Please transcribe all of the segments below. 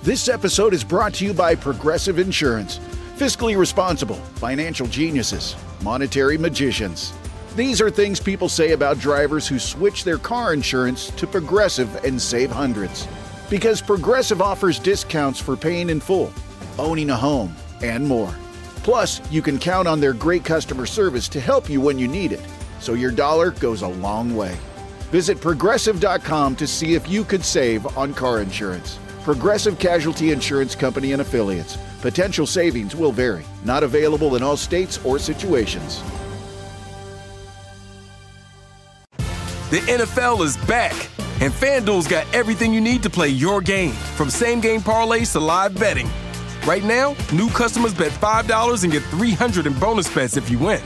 This episode is brought to you by Progressive Insurance. Fiscally responsible, financial geniuses, monetary magicians. These are things people say about drivers who switch their car insurance to Progressive and save hundreds. Because Progressive offers discounts for paying in full, owning a home, and more. Plus, you can count on their great customer service to help you when you need it, so your dollar goes a long way. Visit Progressive.com to see if you could save on car insurance. Progressive Casualty Insurance Company and Affiliates. Potential savings will vary. Not available in all states or situations. The NFL is back, and FanDuel's got everything you need to play your game, from same-game parlays to live betting. Right now, new customers bet $5 and get $300 in bonus bets if you win.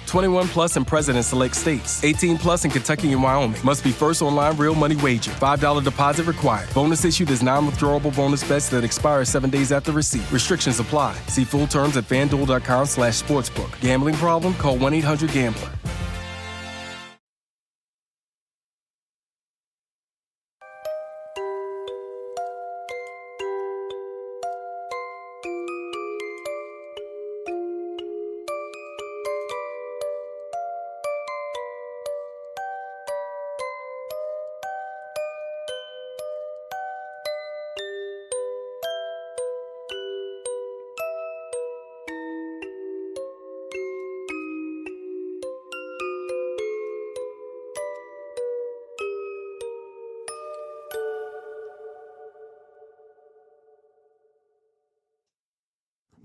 21 plus in present and select states. 18 plus in Kentucky and Wyoming. Must be first online real money wager. $5 deposit required. Bonus issued as non-withdrawable bonus bets that expire 7 days after receipt. Restrictions apply. See full terms at FanDuel.com/sportsbook. Gambling problem? Call 1-800-GAMBLER.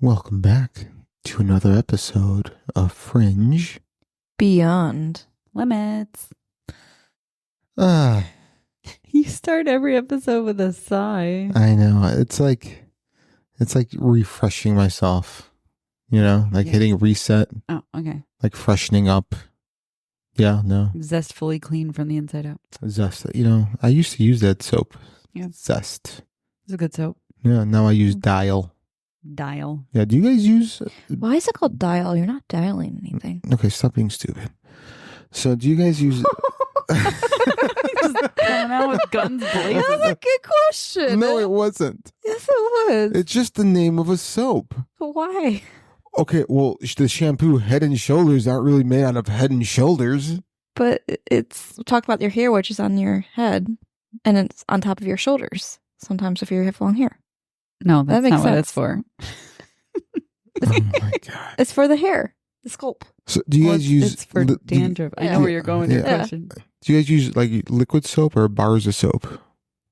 Welcome back to another episode of Fringe Beyond Limits. You start every episode with a sigh. I know. It's like refreshing myself, like hitting reset, Oh, okay. like freshening up. Yeah, no. Zestfully clean from the inside out. Zest. I used to use that soap. Yeah. Zest. It's a good soap. Yeah, now I use Dial. Dial. Yeah, do you guys use... Why is it called dial? You're not dialing anything. Okay, stop being stupid. So do you guys use... Just coming out with guns blazing. That's a good question. No, it wasn't. Yes, it was. It's just the name of a soap. But why? Okay, well, the shampoo Head and Shoulders aren't really made out of Head and Shoulders. But it's talk about your hair, which is on your head, and it's on top of your shoulders. Sometimes if you have long hair. No, that's makes not what sense. it's for. Oh my God. It's for the hair, the sculpt. So do you guys use... It's for dandruff. I know where you're going with your Yeah. question. Do you guys use like liquid soap or bars of soap?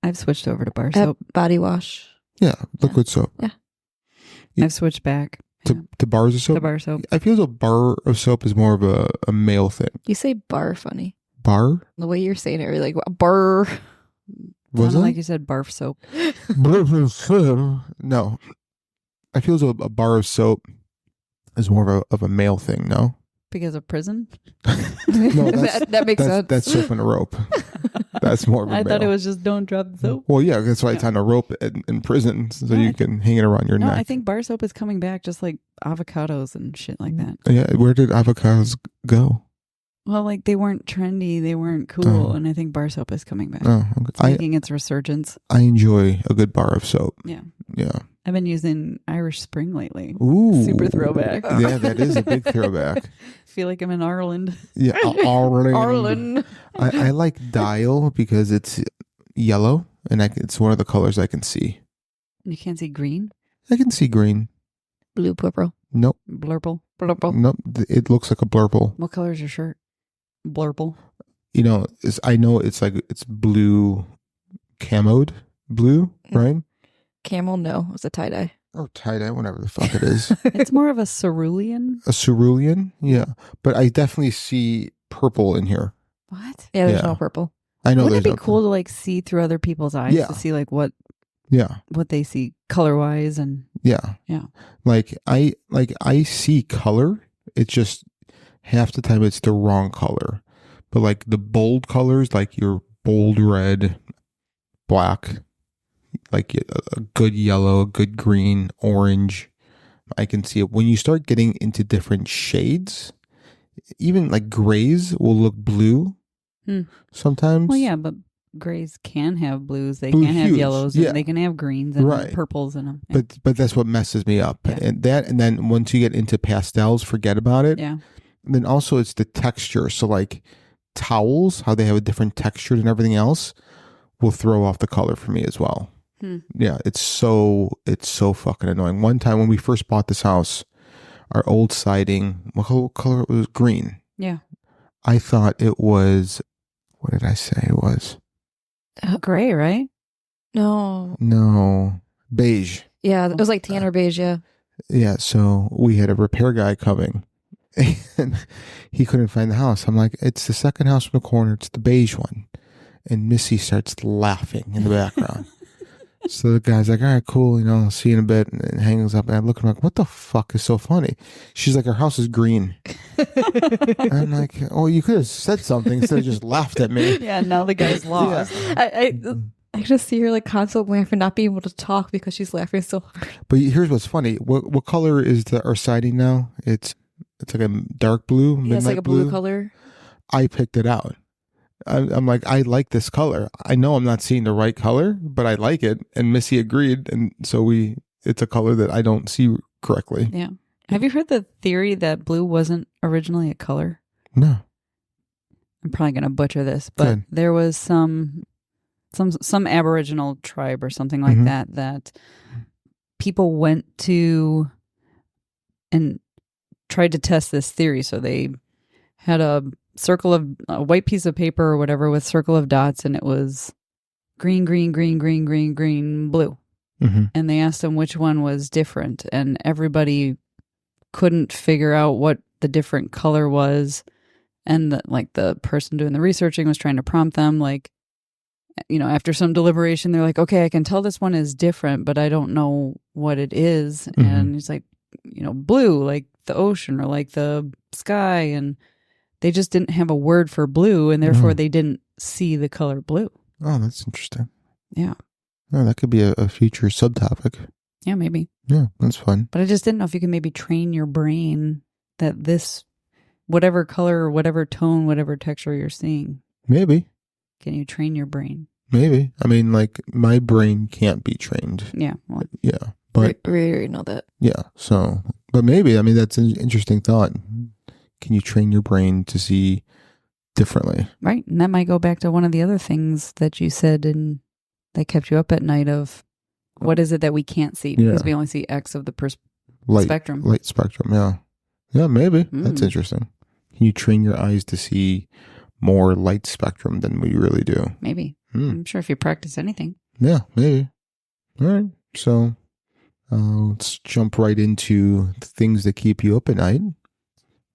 I've switched over to bar soap. Body wash. Yeah, liquid soap. Yeah. I've switched back To bars of soap? to bar soap. I feel as though bar of soap is more of a male thing. You say bar funny. Bar? The way you're saying it, you're like, bar. Was Sounded it? like you said barf soap. No. I feel as though a bar of soap is more of a male thing, no? Because of prison? No, that makes sense. That's soap and a rope. That's more of a I male. thought it was just don't drop the soap. Well, yeah, that's why it's on a rope in prison, so No, you can hang it around your No, neck. I think bar soap is coming back just like avocados and shit like that. Yeah, where did avocados go? Well, like they weren't trendy, they weren't cool, Oh. and I think bar soap is coming back. Oh, okay. It's making its resurgence. I enjoy a good bar of soap. Yeah. Yeah. I've been using Irish Spring lately. Ooh. Super throwback. Yeah, that is a big throwback. Feel like I'm in Ireland. Yeah, Arlen. Arlen. I like Dial because it's yellow and it's one of the colors I can see. You can't see green? I can see green. Blue, purple. Nope. Blurple. Nope. It looks like a blurple. What color is your shirt? Blurple. I know it's blue, camoed blue, right? Camel, no. It's a tie-dye. Or tie-dye, whatever the fuck it is. It's more of a cerulean. A cerulean? Yeah. But I definitely see purple in here. What? Yeah, there's Yeah. no purple. I know Wouldn't it there's be cool to like see through other people's eyes Yeah. to see like what Yeah. they see color wise and Yeah. Yeah. Like I see color. It's just half the time it's the wrong color. But like the bold colors, like your bold red, black, like a good yellow, a good green, orange, I can see it. When you start getting into different shades, even like grays will look blue sometimes. well, yeah, but grays can have blues. They Blue can have hues, yellows. yeah. And they can have greens and Right. purples in them. Yeah. But that's what messes me up. Yeah. And then once you get into pastels, forget about it. Yeah. And then also it's the texture. So like towels, how they have a different texture than everything else, will throw off the color for me as well. Yeah, it's so fucking annoying. One time when we first bought this house, our old siding, what color it was? Green. Yeah. I thought it was, what did I say it was? Gray, right? No. Beige. Yeah, it was like tan or beige, yeah. Yeah, so we had a repair guy coming and he couldn't find the house. I'm like, it's the second house from the corner. It's the beige one. And Missy starts laughing in the background. So the guy's like, all right, cool. I'll see you in a bit. And hangs up. And I look at him like, what the fuck is so funny? She's like, our house is green. And I'm like, oh, you could have said something instead of just laughed at me. Yeah, now the guy's lost. I just see her like constantly laughing, not being able to talk because she's laughing so hard. But here's what's funny. What color is our siding now? It's like a dark blue, midnight Yeah, it's like a blue color. I picked it out. I'm like, I like this color. I know I'm not seeing the right color, but I like it. And Missy agreed. And so it's a color that I don't see correctly. Yeah. Have you heard the theory that blue wasn't originally a color? No. I'm probably going to butcher this, but Good. there was some Aboriginal tribe or something like that people went to and tried to test this theory. So they had a white piece of paper or whatever with circle of dots, and it was green, green, green, green, green, green, blue. Mm-hmm. And they asked them which one was different, and everybody couldn't figure out what the different color was. And the person doing the researching was trying to prompt them, after some deliberation, they're like, okay, I can tell this one is different, but I don't know what it is. Mm-hmm. And he's like, blue, like the ocean or like the sky. And they just didn't have a word for blue, and therefore they didn't see the color blue. Oh, that's interesting. Yeah. Oh, that could be a future subtopic. Yeah, maybe. Yeah, that's fun. But I just didn't know if you could maybe train your brain that this, whatever color or whatever tone, whatever texture you're seeing. Maybe. Can you train your brain? Maybe. I mean, like, my brain can't be trained. Yeah. Well, Yeah. But We already know that. yeah, so, but maybe, I mean, that's an interesting thought. Can you train your brain to see differently? right. And that might go back to one of the other things that you said and that kept you up at night of what is it that we can't see? Because we only see X of the spectrum. Light spectrum, yeah. Yeah, maybe. That's interesting. Can you train your eyes to see more light spectrum than we really do? Maybe. I'm sure if you practice anything. Yeah, maybe. All right. So let's jump right into the things that keep you up at night.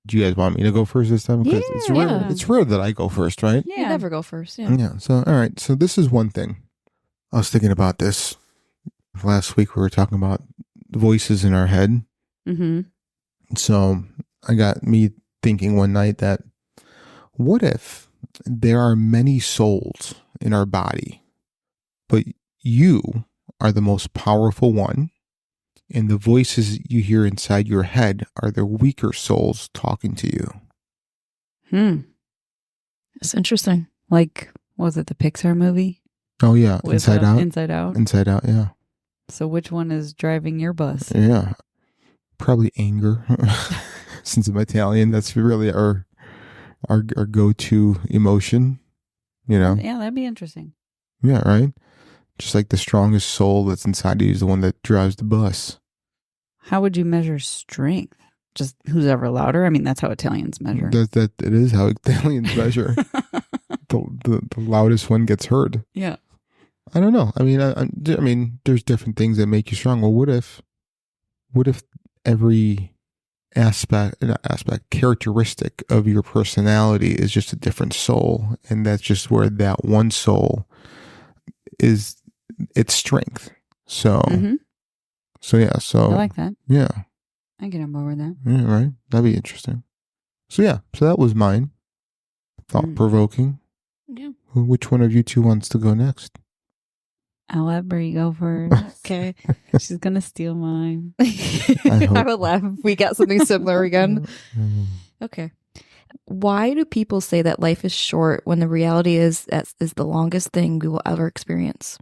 Do you guys want me to go first this time? Because it's rare that I go first, right? You never go first. Yeah. Yeah. So, all right. So this is one thing. I was thinking about this last week. We were talking about voices in our head. Mm-hmm. So I got me thinking one night that what if there are many souls in our body, but you are the most powerful one, and the voices you hear inside your head are the weaker souls talking to you? That's interesting. Like, was it the Pixar movie? Oh, yeah. With, Inside Out? Inside Out. Inside Out, yeah. So which one is driving your bus? Yeah. Probably anger. Since I'm Italian, that's really our go-to emotion, Yeah, that'd be interesting. Yeah, right? Just like the strongest soul that's inside you is the one that drives the bus. How would you measure strength? Just who's ever louder? I mean, that's how Italians measure. That it is how Italians measure. the loudest one gets heard. Yeah. I don't know. I mean, I mean, there's different things that make you strong. Well, what if every characteristic of your personality is just a different soul, and that's just where that one soul is its strength. So, so yeah. So I like that. Yeah. I get on board with that. Yeah. Right. That'd be interesting. So yeah. So that was mine. Thought provoking. Yeah. Which one of you two wants to go next? I'll let Brie go first. Okay. She's going to steal mine. I would laugh if we got something similar again. Okay. Why do people say that life is short when the reality is that is the longest thing we will ever experience?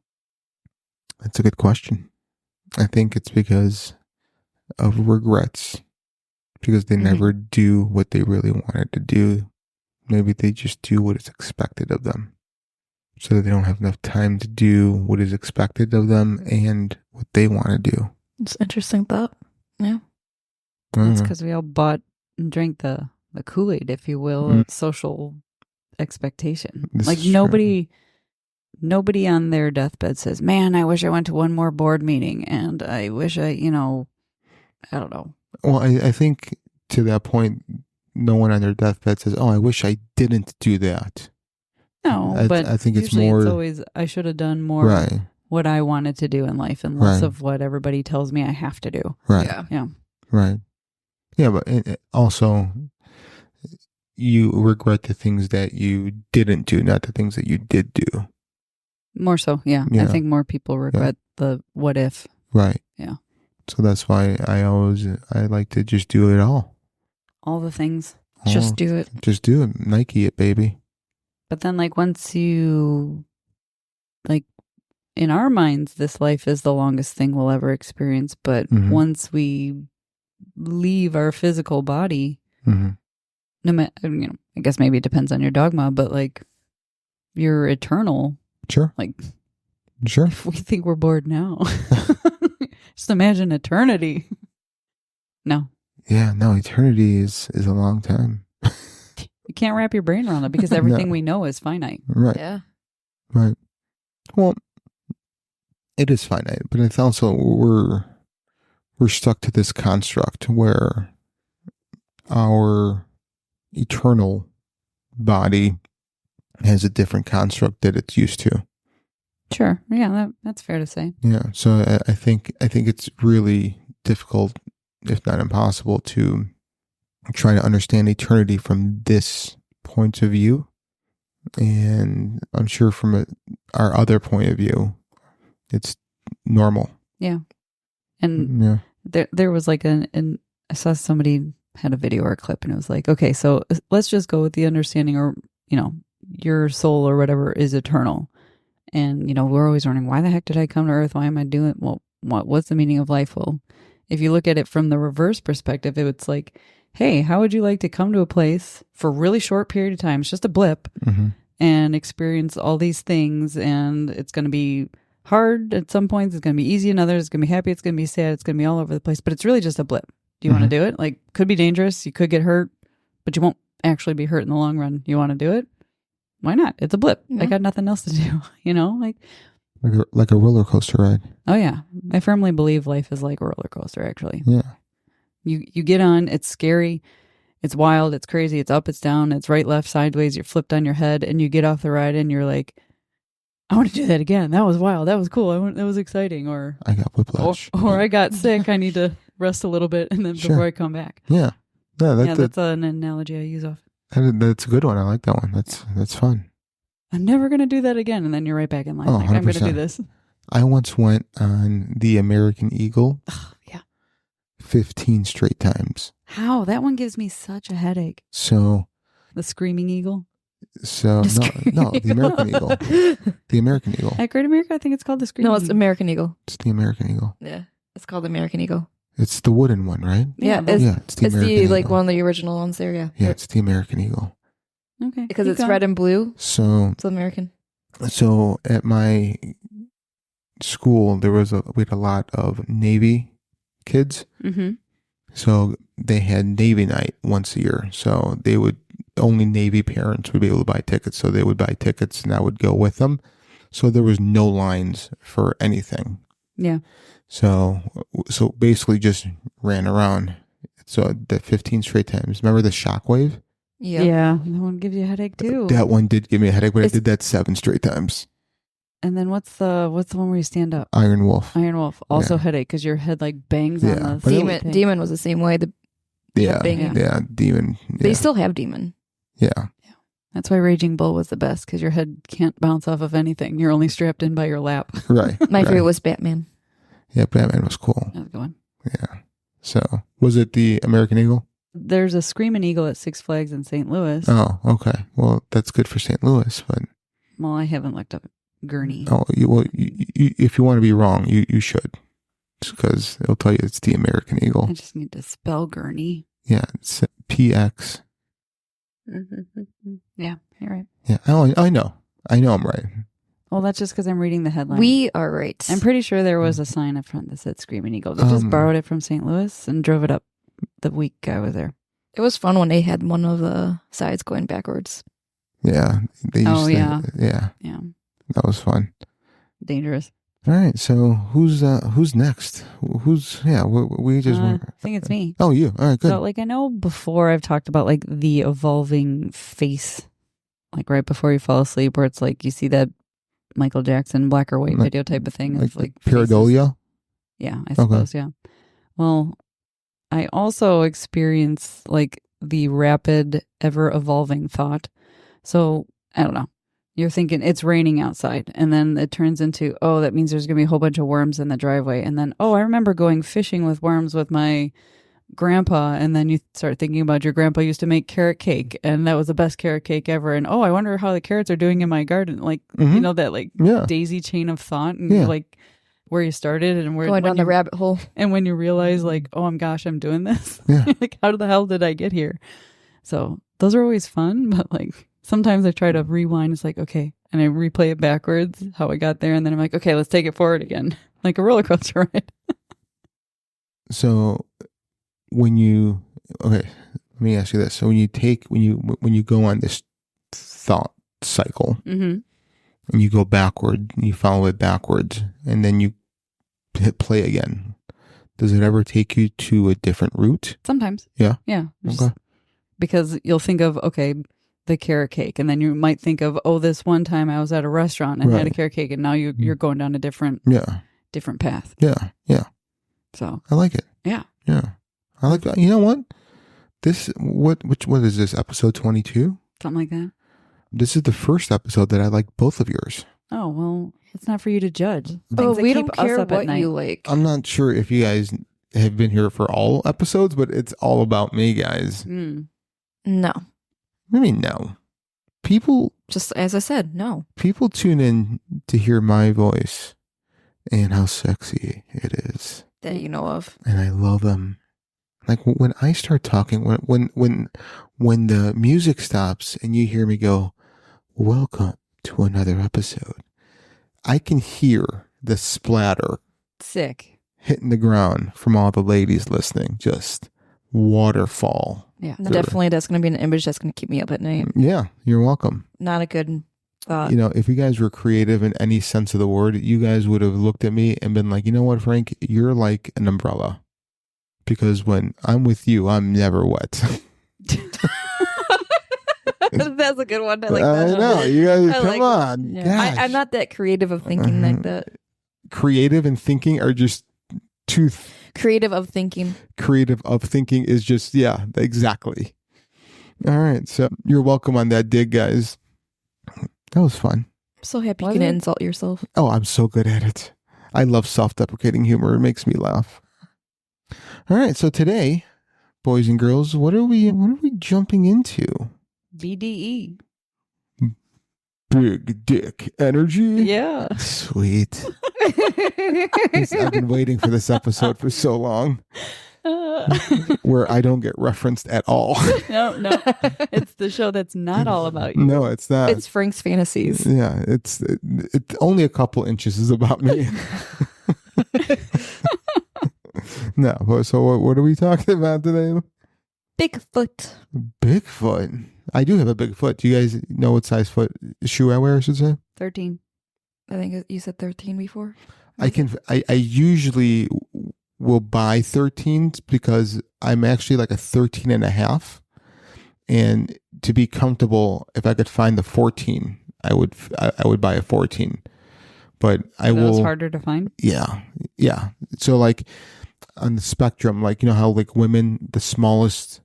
That's a good question. I think it's because of regrets, because they never do what they really wanted to do. Maybe they just do what is expected of them, so that they don't have enough time to do what is expected of them and what they want to do. It's an interesting thought. Yeah. That's because we all bought and drank the Kool-Aid, if you will, of social expectation. This Like is true. nobody on their deathbed says, "Man, I wish I went to one more board meeting, and I wish I don't know." Well, I think to that point, no one on their deathbed says, "Oh, I wish I didn't do that." No, but I think it's usually more. it's always I should have done more Right. what I wanted to do in life and less Right. of what everybody tells me I have to do. Right. Yeah. Right. Yeah, but also, you regret the things that you didn't do, not the things that you did do. More so, yeah. I Yeah. think more people regret the what if. Right. Yeah. So that's why I like to just do it all. All the things. Just do it. Just do it. Nike it, baby. But then, like, once you, like, in our minds, this life is the longest thing we'll ever experience. But once we leave our physical body, no matter, I guess maybe it depends on your dogma, but like, you're eternal. Sure. Like, Sure. if we think we're bored now, just imagine eternity. No. Yeah, no, eternity is a long time. You can't wrap your brain around it because everything we know is finite. Right. Yeah. Right. Well, it is finite, but it's also we're stuck to this construct where our eternal body has a different construct that it's used to. Sure. Yeah, that's fair to say. Yeah. So I think it's really difficult, if not impossible, to try to understand eternity from this point of view. And I'm sure from our other point of view, it's normal. Yeah. And there was like I saw somebody had a video or a clip and it was like, okay, so let's just go with the understanding, or, your soul or whatever is eternal. And, we're always wondering, why the heck did I come to Earth? Why am I doing, well, what's the meaning of life? Well, if you look at it from the reverse perspective, it's like, hey, how would you like to come to a place for a really short period of time? It's just a blip and experience all these things. And it's going to be hard at some points. It's going to be easy in others. It's going to be happy. It's going to be sad. It's going to be all over the place, but it's really just a blip. Do you want to do it? Like, could be dangerous. You could get hurt, but you won't actually be hurt in the long run. You want to do it? Why not? It's a blip. Yeah. I got nothing else to do, like a roller coaster ride. Oh yeah. I firmly believe life is like a roller coaster, actually. Yeah. You get on, it's scary, it's wild, it's crazy, it's up, it's down, it's right, left, sideways, you're flipped on your head, and you get off the ride and you're like, I want to do that again. That was wild. That was cool. That was exciting. Or I got whiplash. Or I got sick. I need to rest a little bit and then before I come back. Yeah. Yeah, that's an analogy I use often. That's a good one. I like that one. That's fun. I'm never going to do that again. And then you're right back in line. Oh, like, I'm going to 100%. do this. I once went on the American Eagle. Yeah. 15 straight times. How? That one gives me such a headache. So. The Screaming Eagle? So, no, the American Eagle. The American Eagle. At Great America, I think it's called the Screaming No, it's Eagle. American Eagle. It's the American Eagle. Yeah. It's called American Eagle. It's the wooden one, right? Yeah. It's the American Eagle. like one of the original ones there, yeah. Yeah, it's the American Eagle. Okay. Because it's red and blue. So It's American. So at my school, we had a lot of Navy kids. Mm-hmm. So they had Navy night once a year. So only Navy parents would be able to buy tickets. So they would buy tickets and I would go with them. So there was no lines for anything. Yeah. So basically just ran around. So the 15 straight times. Remember the shockwave? Yeah. Yeah. That one gives you a headache too. That one did give me a headache, but I did that 7 straight times. And then what's the one where you stand up? Iron Wolf. Iron Wolf. Also Yeah. headache because your head like bangs Yeah, on but the Demon was the same way. Banging. Yeah, Demon. Yeah. They still have Demon. Yeah. That's why Raging Bull was the best because your head can't bounce off of anything. You're only strapped in by your lap. Right. My right. favorite was Batman. Yeah, Batman was cool. How's it going? Yeah. So, was it the American Eagle? There's a screaming eagle at Six Flags in St. Louis. Oh, okay. Well, that's good for St. Louis, but Well, I haven't looked up Gurney. oh, if you want to be wrong, you should, because it'll tell you it's the American eagle. I just need to spell Gurney. Yeah, it's PX. Yeah, you're right. Yeah, I know I'm right. Well, that's just because I'm reading the headline. We are right. I'm pretty sure there was a sign up front that said Screaming Eagle. They just borrowed it from St. Louis and drove it up the week I was there. It was fun when they had one of the sides going backwards. Yeah. They used to, yeah. Yeah. That was fun. Dangerous. All right. So who's next? We just I think it's me. Oh, you. All right, good. So, I know before I've talked about, the evolving face, right before you fall asleep, where it's you see that Michael Jackson black or white video type of thing. Of, pareidolia? Yeah, I suppose, yeah. Well, I also experience, the rapid, ever-evolving thought. So, I don't know. You're thinking it's raining outside, and then it turns into, oh, that means there's going to be a whole bunch of worms in the driveway. And then, oh, I remember going fishing with worms with my grandpa, and then you start thinking about your grandpa used to make carrot cake, and that was the best carrot cake ever. And, oh, I wonder how the carrots are doing in my garden. That, daisy chain of thought, and you're where you started and where going down the rabbit hole. And when you realize, oh, I'm doing this. Yeah. How the hell did I get here? So those are always fun, but sometimes I try to rewind. It's okay. And I replay it backwards, how I got there. And then I'm okay, let's take it forward again. Like a roller coaster ride. So let me ask you this. So when you go on this thought cycle and you go backward, you follow it backwards, and then you hit play again, does it ever take you to a different route? Sometimes. Yeah. Yeah. Okay. Because you'll think of, the carrot cake, and then you might think of, oh, this one time I was at a restaurant and had a carrot cake, and now you're going down a different path. Yeah. So I like it. Yeah. I like that. You know what? What is this, episode 22? Something like that. This is the first episode that I like both of yours. Oh, well, it's not for you to judge. Oh, we don't keep us care up at what night. you like. I'm not sure if you guys have been here for all episodes, but it's all about me, guys. Mm. No. I mean, no. People, Just as I said, no. people tune in to hear my voice and how sexy it is. That you know of. And I love them. When I start talking, when the music stops and you hear me go, welcome to another episode, I can hear the splatter Sick. hitting the ground from all the ladies listening. Just waterfall. Yeah. Definitely that's going to be an image that's going to keep me up at night. Yeah, you're welcome. Not a good thought. If you guys were creative in any sense of the word, you guys would have looked at me and been like, you know what, Frank, you're like an umbrella. Because when I'm with you, I'm never wet. That's a good one. I like that. I know. You guys, come like on. Yeah. Gosh. I'm not that creative of thinking like that. Creative and thinking are just two. Creative of thinking. Creative of thinking is just, yeah, exactly. All right. So you're welcome on that dig, guys. That was fun. I'm so happy Was you can it? insult yourself. Oh, I'm so good at it. I love self-deprecating humor. It makes me laugh. All right. So today, boys and girls, what are we jumping into? BDE. Big dick energy. Yeah. Sweet. I've been waiting for this episode for so long, where I don't get referenced at all. No. It's the show that's not all about you. No, it's not. It's Frank's fantasies. Yeah, it's only a couple inches is about me. No, so what are we talking about today? Bigfoot. Bigfoot. I do have a big foot. Do you guys know what size shoe I wear, I should say? 13. I think you said 13 before. I usually will buy 13s because I'm actually like a 13 and a half. And to be comfortable, if I could find the 14, I would buy a 14. But I will. That was harder to find? Yeah. So on the spectrum, how women, the smallest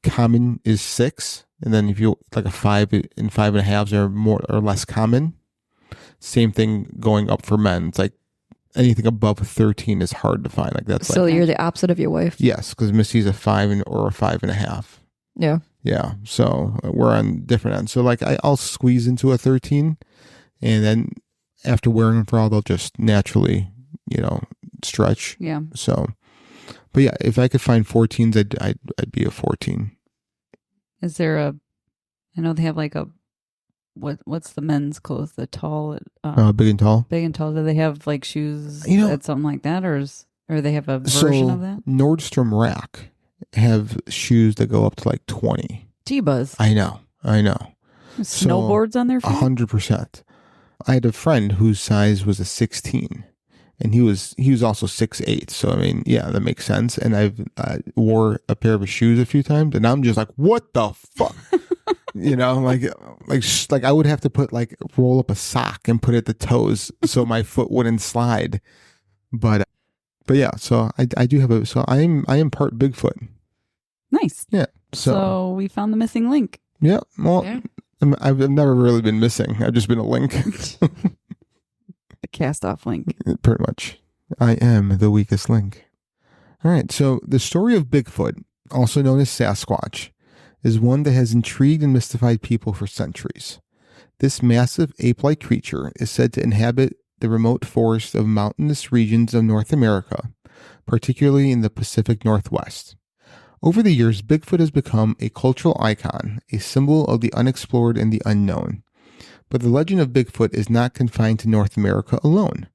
common is 6, and then if you a 5 and 5.5s are more or less common. Same thing going up for men. It's anything above a 13 is hard to find. Like that's So like, you're the opposite of your wife. yes, because Missy's a 5 or a 5.5. Yeah. Yeah, so we're on different ends. So like I'll squeeze into a 13, and then after wearing them for a while, they'll just naturally, stretch. Yeah. So, but yeah, if I could find 14s, I'd be a 14. Is there I know they have like what's the men's clothes? The tall, Big and tall. big and tall. Do they have like shoes that's something like that, or they have a So version of that? Nordstrom Rack have shoes that go up to like 20. T-Buzz. I know. Snowboards on their feet? 100%. I had a friend whose size was a 16, and he was also 6'8". So I mean, yeah, that makes sense. And I've wore a pair of shoes a few times, and I'm just like, what the fuck? Like I would have to roll up a sock and put it at the toes so my foot wouldn't slide. But yeah, so I do have so I am part Bigfoot. Nice. Yeah. So we found the missing link. Yeah. Well, Yeah. I've never really been missing. I've just been a link. The cast-off link. Pretty much. I am the weakest link. All right. So the story of Bigfoot, also known as Sasquatch, is one that has intrigued and mystified people for centuries. This massive ape-like creature is said to inhabit the remote forests of mountainous regions of North America, particularly in the Pacific Northwest. Over the years, Bigfoot has become a cultural icon, a symbol of the unexplored and the unknown. But the legend of Bigfoot is not confined to North America alone.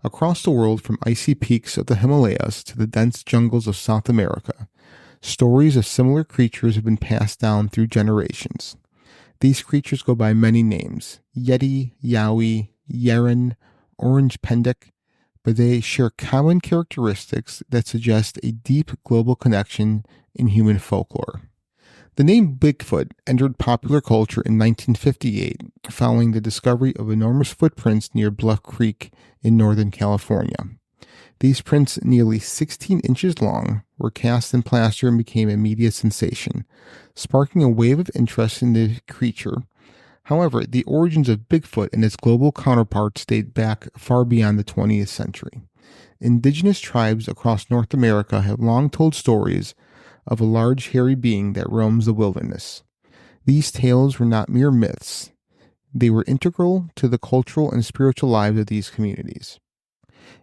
Across the world, from icy peaks of the Himalayas to the dense jungles of South America, stories of similar creatures have been passed down through generations. These creatures go by many names: Yeti, Yowie, Yeren, Orang Pendek, but they share common characteristics that suggest a deep global connection in human folklore. The name Bigfoot entered popular culture in 1958 following the discovery of enormous footprints near Bluff Creek in Northern California. These prints, nearly 16 inches long, were cast in plaster and became a media sensation, sparking a wave of interest in the creature. However, the origins of Bigfoot and its global counterparts date back far beyond the 20th century. Indigenous tribes across North America have long told stories of a large hairy being that roams the wilderness. These tales were not mere myths. They were integral to the cultural and spiritual lives of these communities.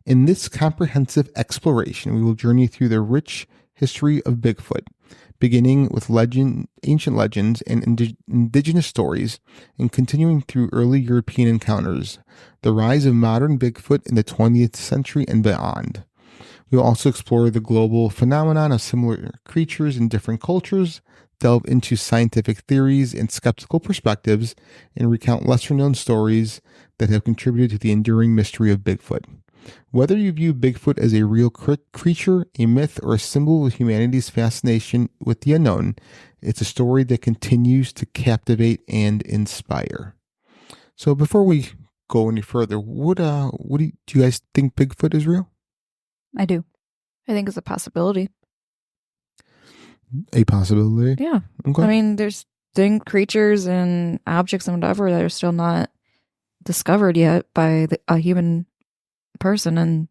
In this comprehensive exploration, we will journey through the rich history of Bigfoot, beginning with ancient legends and indigenous stories, and continuing through early European encounters, the rise of modern Bigfoot in the 20th century and beyond. We will also explore the global phenomenon of similar creatures in different cultures, delve into scientific theories and skeptical perspectives, and recount lesser-known stories that have contributed to the enduring mystery of Bigfoot. Whether you view Bigfoot as a real creature, a myth, or a symbol of humanity's fascination with the unknown, it's a story that continues to captivate and inspire. So before we go any further, do you guys think Bigfoot is real? I do. I think it's a possibility. A possibility? Yeah. Okay. I mean, there's creatures and objects and whatever that are still not discovered yet by a human person, and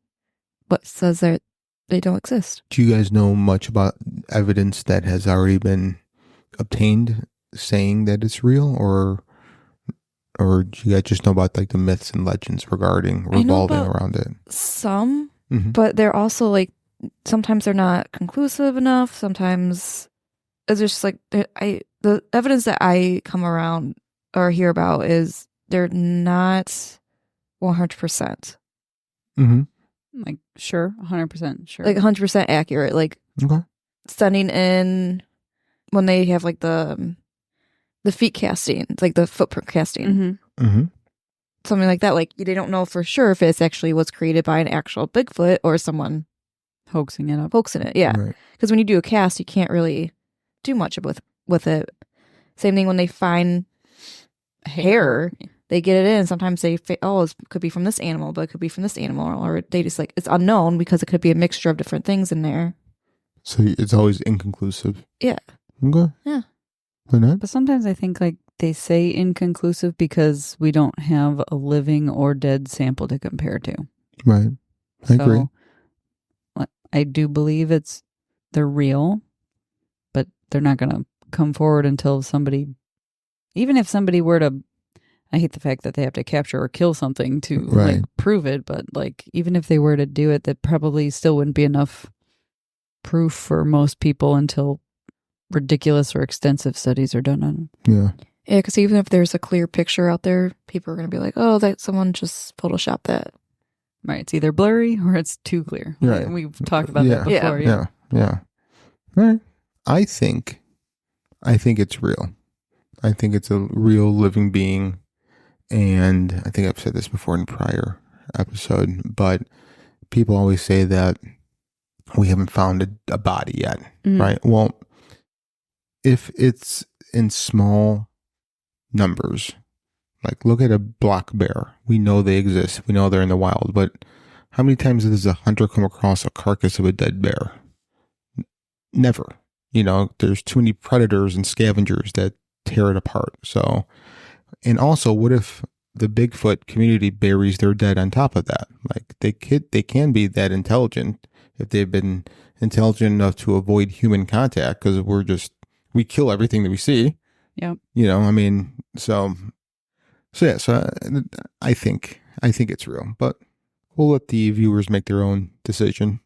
what says that they don't exist. Do you guys know much about evidence that has already been obtained saying that it's real, or do you guys just know about the myths and legends revolving around it? Some, Mm-hmm. but they're also sometimes they're not conclusive enough. Sometimes it's just the evidence that I come around or hear about is they're not 100%. Mm-hmm. 100% sure. 100% accurate. Okay. Sending in when they have the feet casting, the footprint casting. Mm-hmm. Mm-hmm. Something like that. They don't know for sure if it's actually was created by an actual Bigfoot or someone Hoaxing it up. hoaxing it. Yeah. Right. Because when you do a cast, you can't really do much with it. Same thing when they find hair, they get it in. Sometimes they it could be from this animal, but it could be from this animal, or they just it's unknown because it could be a mixture of different things in there. So it's always inconclusive. Yeah. Okay. Yeah. Why not? But sometimes I think they say inconclusive because we don't have a living or dead sample to compare to. Right. I agree. I do believe they're real, but they're not going to come forward until somebody, even if somebody were to, I hate the fact that they have to capture or kill something to like prove it, but like even if they were to do it, that probably still wouldn't be enough proof for most people until ridiculous or extensive studies are done on them. Yeah. Yeah, because even if there's a clear picture out there, people are going to be like, oh, that someone just photoshopped that. Right. It's either blurry or it's too clear. Right. We've talked about that before. Yeah. All right. I think it's real. I think it's a real living being. And I think I've said this before in a prior episode, but people always say that we haven't found a body yet, right? Well, if it's in small numbers, like look at a black bear. We know they exist. We know they're in the wild, but how many times does a hunter come across a carcass of a dead bear? Never. There's too many predators and scavengers that tear it apart. So, and also, what if the Bigfoot community buries their dead on top of that? Like they can be that intelligent if they've been intelligent enough to avoid human contact, because we kill everything that we see. Yeah. So I think it's real, but we'll let the viewers make their own decision.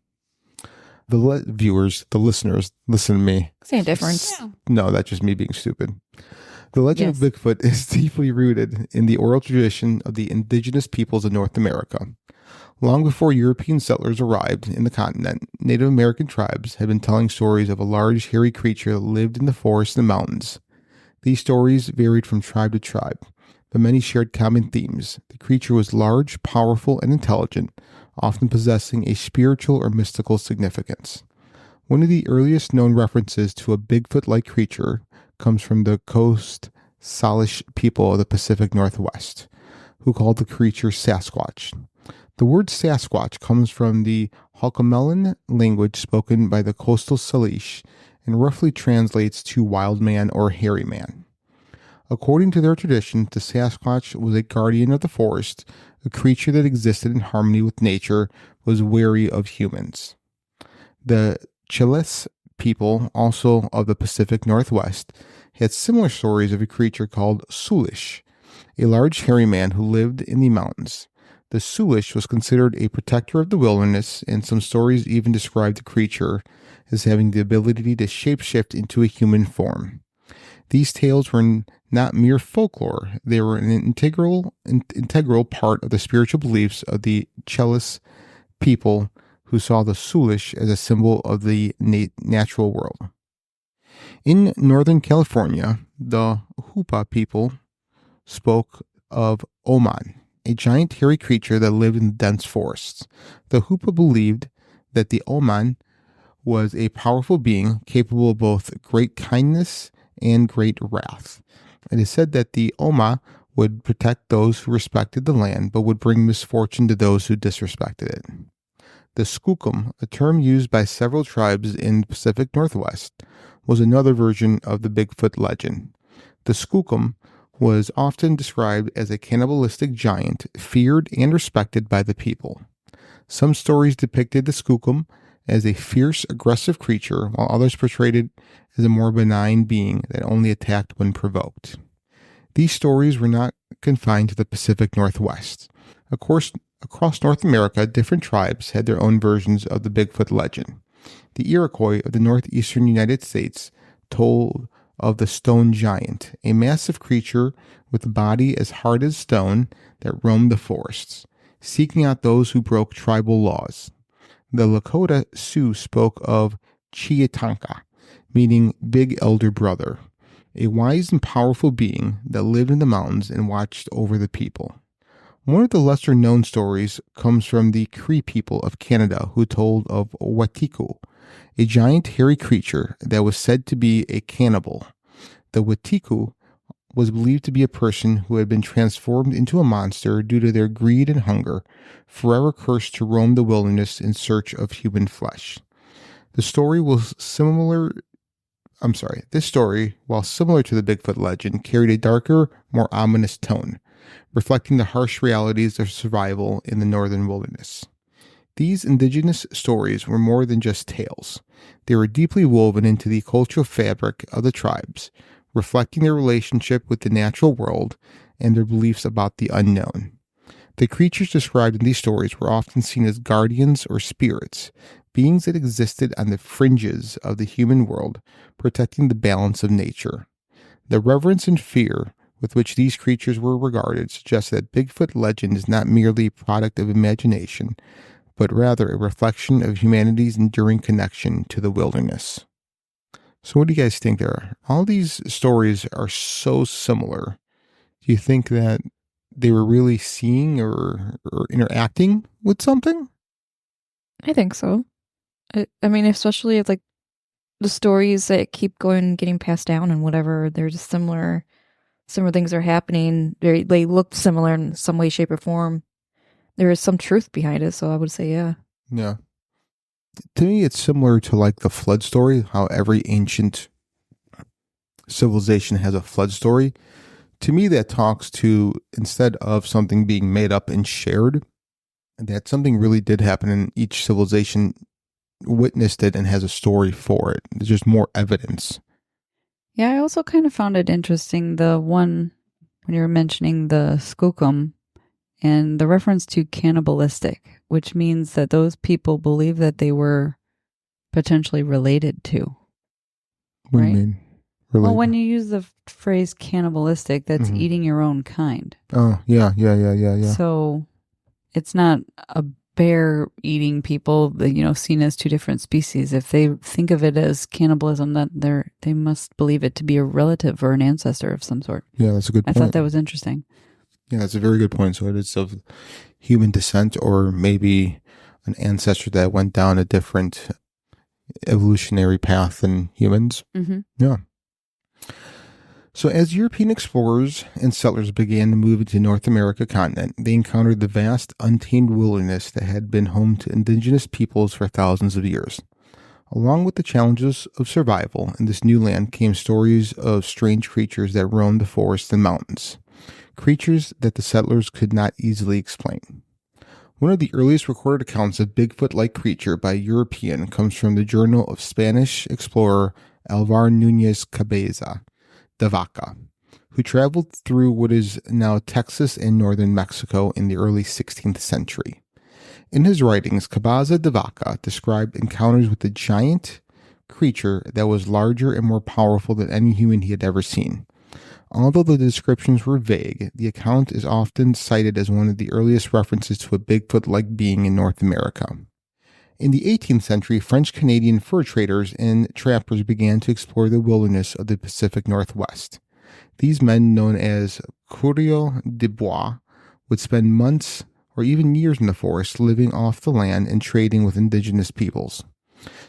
The listeners, listen to me. Same difference. No, that's just me being stupid. The legend of Bigfoot is deeply rooted in the oral tradition of the indigenous peoples of North America. Long before European settlers arrived in the continent, Native American tribes had been telling stories of a large, hairy creature that lived in the forests and mountains. These stories varied from tribe to tribe, but many shared common themes. The creature was large, powerful, and intelligent, often possessing a spiritual or mystical significance. One of the earliest known references to a Bigfoot-like creature comes from the Coast Salish people of the Pacific Northwest, who called the creature Sasquatch. The word Sasquatch comes from the Halkomelin language spoken by the coastal Salish and roughly translates to wild man or hairy man. According to their tradition, the Sasquatch was a guardian of the forest, a creature that existed in harmony with nature, was wary of humans. The Chiles people, also of the Pacific Northwest, had similar stories of a creature called Sulish, a large hairy man who lived in the mountains. The Sulish was considered a protector of the wilderness, and some stories even describe the creature as having the ability to shapeshift into a human form. These tales were not mere folklore. They were an integral part of the spiritual beliefs of the Chiles people, who saw the Sulish as a symbol of the natural world. In Northern California, the Hupa people spoke of Oman, a giant hairy creature that lived in dense forests. The Hupa believed that the Oman was a powerful being capable of both great kindness and great wrath. It is said that the Oma would protect those who respected the land, but would bring misfortune to those who disrespected it. The Skookum, a term used by several tribes in the Pacific Northwest, was another version of the Bigfoot legend. The Skookum was often described as a cannibalistic giant, feared and respected by the people. Some stories depicted the Skookum as a fierce, aggressive creature, while others portrayed it as a more benign being that only attacked when provoked. These stories were not confined to the Pacific Northwest. Of course, across North America, different tribes had their own versions of the Bigfoot legend. The Iroquois of the northeastern United States told of the Stone Giant, a massive creature with a body as hard as stone that roamed the forests, seeking out those who broke tribal laws. The Lakota Sioux spoke of Chiatanka, meaning big elder brother, a wise and powerful being that lived in the mountains and watched over the people. One of the lesser-known stories comes from the Cree people of Canada, who told of Wetiku, a giant hairy creature that was said to be a cannibal. The Wetiku was believed to be a person who had been transformed into a monster due to their greed and hunger, forever cursed to roam the wilderness in search of human flesh. This story, while similar to the Bigfoot legend, carried a darker, more ominous tone, reflecting the harsh realities of survival in the northern wilderness. These indigenous stories were more than just tales. They were deeply woven into the cultural fabric of the tribes, reflecting their relationship with the natural world and their beliefs about the unknown. The creatures described in these stories were often seen as guardians or spirits, beings that existed on the fringes of the human world, protecting the balance of nature. The reverence and fear with which these creatures were regarded suggests that Bigfoot legend is not merely a product of imagination, but rather a reflection of humanity's enduring connection to the wilderness. So what do you guys think there? All these stories are so similar. Do you think that they were really seeing or interacting with something? I think so. I mean, especially if like the stories that keep going, getting passed down and whatever, they're just similar things are happening. They look similar in some way, shape, or form. There is some truth behind it, so I would say, yeah. Yeah. To me, it's similar to like the flood story, how every ancient civilization has a flood story. To me, that talks to, instead of something being made up and shared, that something really did happen and each civilization witnessed it and has a story for it. There's just more evidence. Yeah, I also kind of found it interesting, the one when you were mentioning the skookum and the reference to cannibalistic, which means that those people believe that they were potentially related to. What do Right? you mean? Well, when you use the phrase cannibalistic, that's eating your own kind. Oh, yeah. So it's not a bear eating people, seen as two different species. If they think of it as cannibalism, that they must believe it to be a relative or an ancestor of some sort. Yeah, that's a good point. I thought that was interesting. Yeah, that's a very good point. So it is of human descent or maybe an ancestor that went down a different evolutionary path than humans. Mm-hmm. Yeah. So as European explorers and settlers began to move into North America continent, they encountered the vast, untamed wilderness that had been home to indigenous peoples for thousands of years. Along with the challenges of survival in this new land came stories of strange creatures that roamed the forests and mountains, creatures that the settlers could not easily explain. One of the earliest recorded accounts of Bigfoot-like creature by a European comes from the journal of Spanish explorer Alvar Núñez Cabeza de Vaca, who traveled through what is now Texas and northern Mexico in the early 16th century. In his writings, Cabeza de Vaca described encounters with a giant creature that was larger and more powerful than any human he had ever seen. Although the descriptions were vague, the account is often cited as one of the earliest references to a Bigfoot-like being in North America. In the 18th century, French-Canadian fur traders and trappers began to explore the wilderness of the Pacific Northwest. These men, known as coureurs de bois, would spend months or even years in the forest, living off the land and trading with indigenous peoples.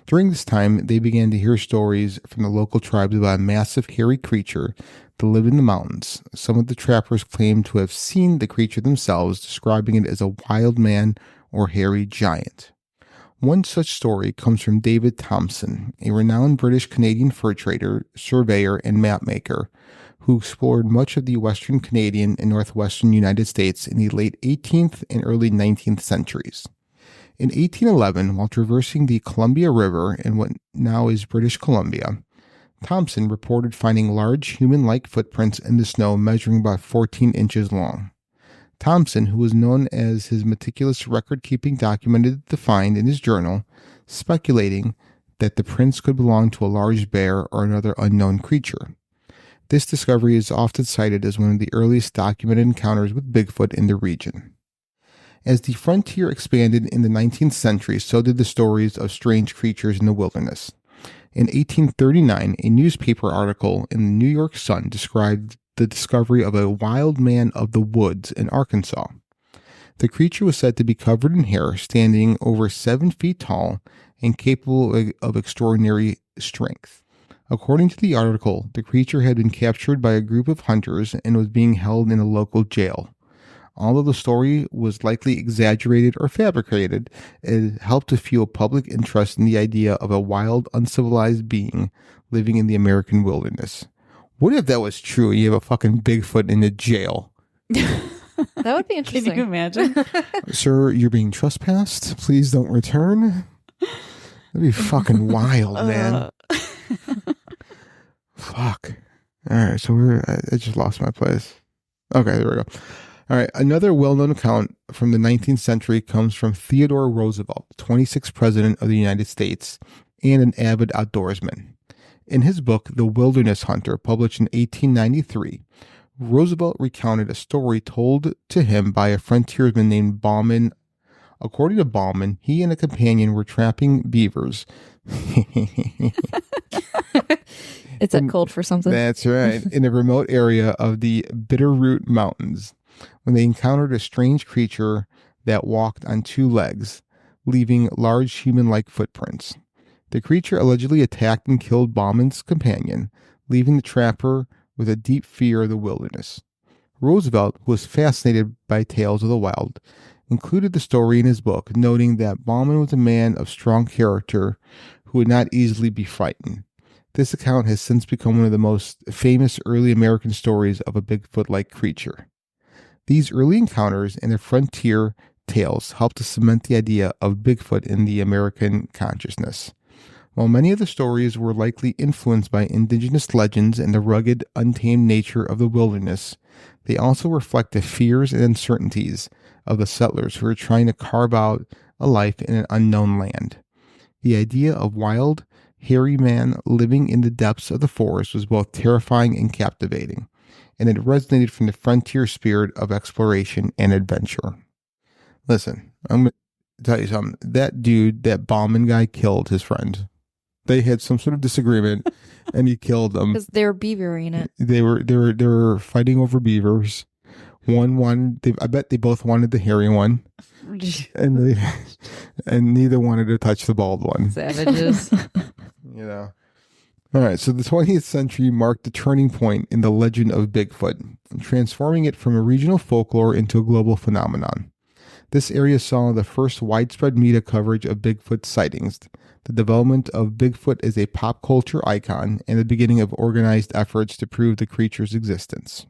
During this time, they began to hear stories from the local tribes about a massive, hairy creature that lived in the mountains. Some of the trappers claimed to have seen the creature themselves, describing it as a wild man or hairy giant. One such story comes from David Thompson, a renowned British-Canadian fur trader, surveyor, and mapmaker, who explored much of the western Canadian and northwestern United States in the late 18th and early 19th centuries. In 1811, while traversing the Columbia River in what now is British Columbia, Thompson reported finding large human-like footprints in the snow measuring about 14 inches long. Thompson, who was known as his meticulous record-keeping, documented the find in his journal, speculating that the prints could belong to a large bear or another unknown creature. This discovery is often cited as one of the earliest documented encounters with Bigfoot in the region. As the frontier expanded in the 19th century, so did the stories of strange creatures in the wilderness. In 1839, a newspaper article in the New York Sun described the discovery of a wild man of the woods in Arkansas. The creature was said to be covered in hair, standing over 7 feet tall, and capable of extraordinary strength. According to the article, the creature had been captured by a group of hunters and was being held in a local jail. Although the story was likely exaggerated or fabricated, it helped to fuel public interest in the idea of a wild, uncivilized being living in the American wilderness. What if that was true? You have a fucking Bigfoot in a jail. That would be Can interesting. you imagine? Sir, you're being trespassed. Please don't return. That'd be fucking wild, man. Fuck. All right, so I just lost my place. Okay, there we go. All right, another well-known account from the 19th century comes from Theodore Roosevelt, 26th president of the United States and an avid outdoorsman. In his book, The Wilderness Hunter, published in 1893, Roosevelt recounted a story told to him by a frontiersman named Bauman. According to Bauman, he and a companion were trapping beavers. It's that cold for something. That's right. In a remote area of the Bitterroot Mountains, when they encountered a strange creature that walked on two legs, leaving large human-like footprints. The creature allegedly attacked and killed Bauman's companion, leaving the trapper with a deep fear of the wilderness. Roosevelt, who was fascinated by tales of the wild, included the story in his book, noting that Bauman was a man of strong character who would not easily be frightened. This account has since become one of the most famous early American stories of a Bigfoot-like creature. These early encounters and their frontier tales helped to cement the idea of Bigfoot in the American consciousness. While many of the stories were likely influenced by indigenous legends and the rugged, untamed nature of the wilderness, they also reflect the fears and uncertainties of the settlers who were trying to carve out a life in an unknown land. The idea of wild, hairy man living in the depths of the forest was both terrifying and captivating, and it resonated from the frontier spirit of exploration and adventure. Listen, I'm going to tell you something. That dude, that Bauman guy, killed his friend. They had some sort of disagreement, and he killed them. Because they were beavering it. They were fighting over beavers. I bet they both wanted the hairy one, and neither wanted to touch the bald one. Savages. You know. All right, so the 20th century marked the turning point in the legend of Bigfoot, transforming it from a regional folklore into a global phenomenon. This area saw the first widespread media coverage of Bigfoot sightings, the development of Bigfoot as a pop culture icon, and the beginning of organized efforts to prove the creature's existence.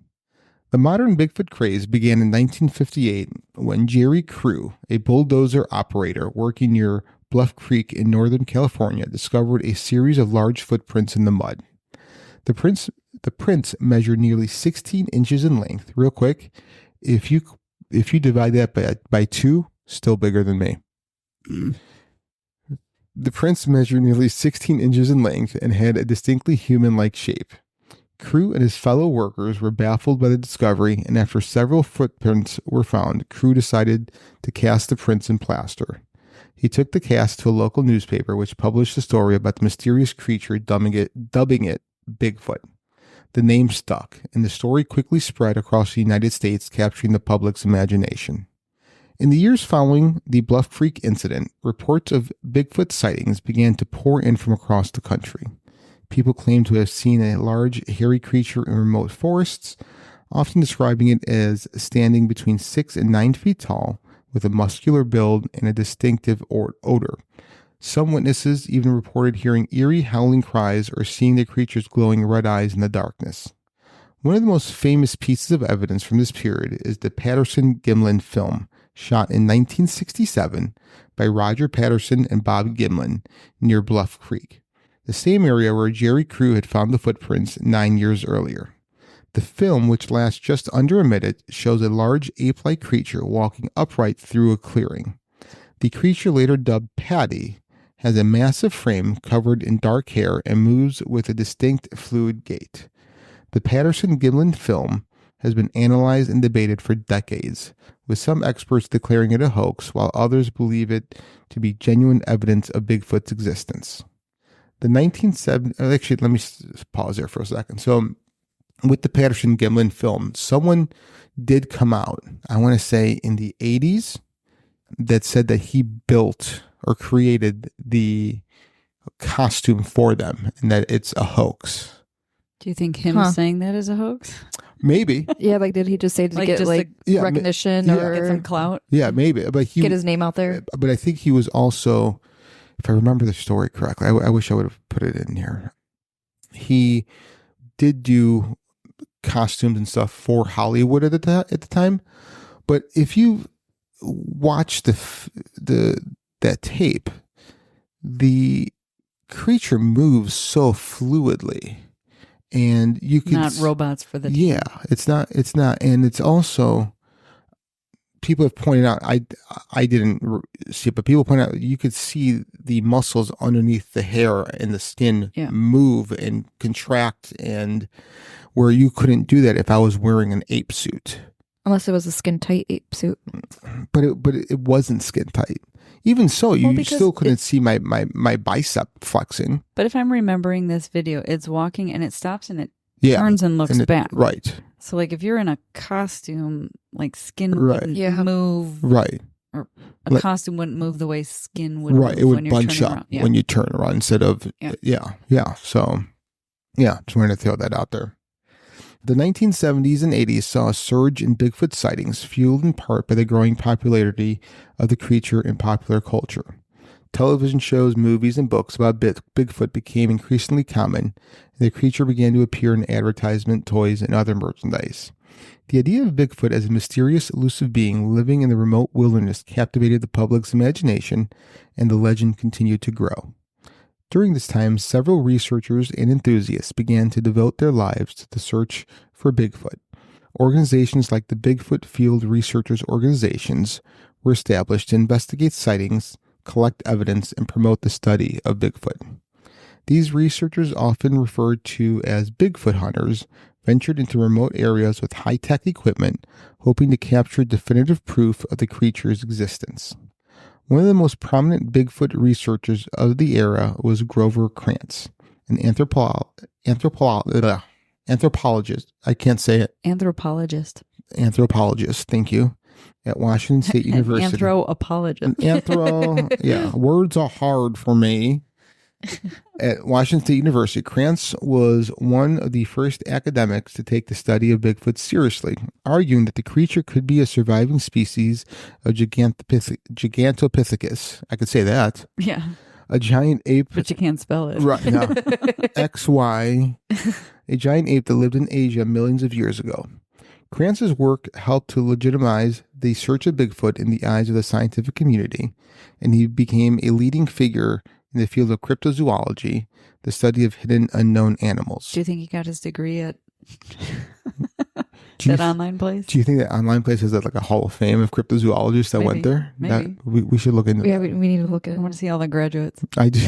The modern Bigfoot craze began in 1958 when Jerry Crew, a bulldozer operator working near Bluff Creek in Northern California, discovered a series of large footprints in the mud. The prints measured nearly 16 inches in length. Real quick, if you divide that by 2, still bigger than me. The prints measured nearly 16 inches in length and had a distinctly human-like shape. Crew and his fellow workers were baffled by the discovery, and after several footprints were found, Crew decided to cast the prints in plaster. He took the cast to a local newspaper, which published a story about the mysterious creature, dubbing it Bigfoot. The name stuck, and the story quickly spread across the United States, capturing the public's imagination. In the years following the Bluff Creek incident, reports of Bigfoot sightings began to pour in from across the country. People claimed to have seen a large, hairy creature in remote forests, often describing it as standing between 6 and 9 feet tall, with a muscular build and a distinctive odor. Some witnesses even reported hearing eerie howling cries or seeing the creature's glowing red eyes in the darkness. One of the most famous pieces of evidence from this period is the Patterson-Gimlin film, shot in 1967 by Roger Patterson and Bob Gimlin near Bluff Creek, the same area where Jerry Crew had found the footprints 9 years earlier. The film, which lasts just under a minute, shows a large ape-like creature walking upright through a clearing. The creature, later dubbed Patty, has a massive frame covered in dark hair and moves with a distinct fluid gait. The Patterson-Gimlin film has been analyzed and debated for decades, with some experts declaring it a hoax, while others believe it to be genuine evidence of Bigfoot's existence. The 1970s, actually, let me pause there for a second. So, with the Patterson-Gimlin film, someone did come out, I want to say in the 80s, that said that he built or created the costume for them and that it's a hoax. Do you think him saying that is a hoax? Maybe. Yeah, like did he just say to get recognition or get some clout? Yeah, maybe. But get his name out there? But I think he was also, if I remember the story correctly, I wish I would have put it in here. He did do costumes and stuff for Hollywood at the time, But if you watch that tape, the creature moves so fluidly, and you can Not robots for the team. yeah, it's not, and it's also, people have pointed out, I didn't see it, but people point out you could see the muscles underneath the hair and the skin move and contract, and where you couldn't do that if I was wearing an ape suit. Unless it was a skin tight ape suit. But it wasn't skin tight. Even so, you still couldn't see my bicep flexing. But if I'm remembering this video, it's walking and it stops and it turns and looks back. Right. So like if you're in a costume, like skin wouldn't move. Right. Or a costume wouldn't move the way skin would move. It would bunch up when you turn around instead of, So, just wanted to throw that out there. The 1970s and 80s saw a surge in Bigfoot sightings, fueled in part by the growing popularity of the creature in popular culture. Television shows, movies, and books about Bigfoot became increasingly common, and the creature began to appear in advertisement, toys, and other merchandise. The idea of Bigfoot as a mysterious, elusive being living in the remote wilderness captivated the public's imagination, and the legend continued to grow. During this time, several researchers and enthusiasts began to devote their lives to the search for Bigfoot. Organizations like the Bigfoot Field Researchers Organizations were established to investigate sightings, collect evidence, and promote the study of Bigfoot. These researchers, often referred to as Bigfoot hunters, ventured into remote areas with high-tech equipment, hoping to capture definitive proof of the creature's existence. One of the most prominent Bigfoot researchers of the era was Grover Krantz, an anthropologist. I can't say it. Anthropologist, thank you, at Washington State University. Anthropologist. Words are hard for me. At Washington State University, Krantz was one of the first academics to take the study of Bigfoot seriously, arguing that the creature could be a surviving species of Gigantopithecus. I could say that. Yeah. A giant ape. But you can't spell it. Right, no. XY. A giant ape that lived in Asia millions of years ago. Krantz's work helped to legitimize the search of Bigfoot in the eyes of the scientific community, and he became a leading figure in the field of cryptozoology, the study of hidden, unknown animals. Do you think he got his degree at that online place? Do you think that online place has like a hall of fame of cryptozoologists that went there? Maybe. We should look into that. We need to look at it. I want to see all the graduates. I do.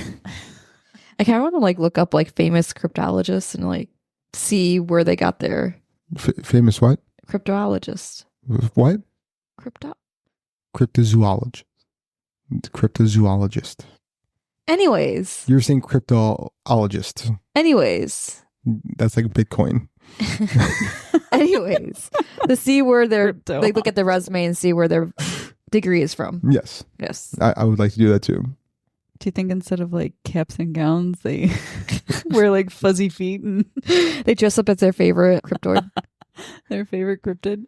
I kind of want to like look up like famous cryptologists and like see where they got their famous what? Cryptologist. What? Cryptozoologist. Cryptozoologist. Anyways. You're saying cryptologist. Anyways. That's like Bitcoin. Anyways. To see where they look at the resume and see where their degree is from. Yes. I would like to do that too. Do you think instead of like caps and gowns, they wear like fuzzy feet and they dress up as their favorite cryptoid? Their favorite cryptid?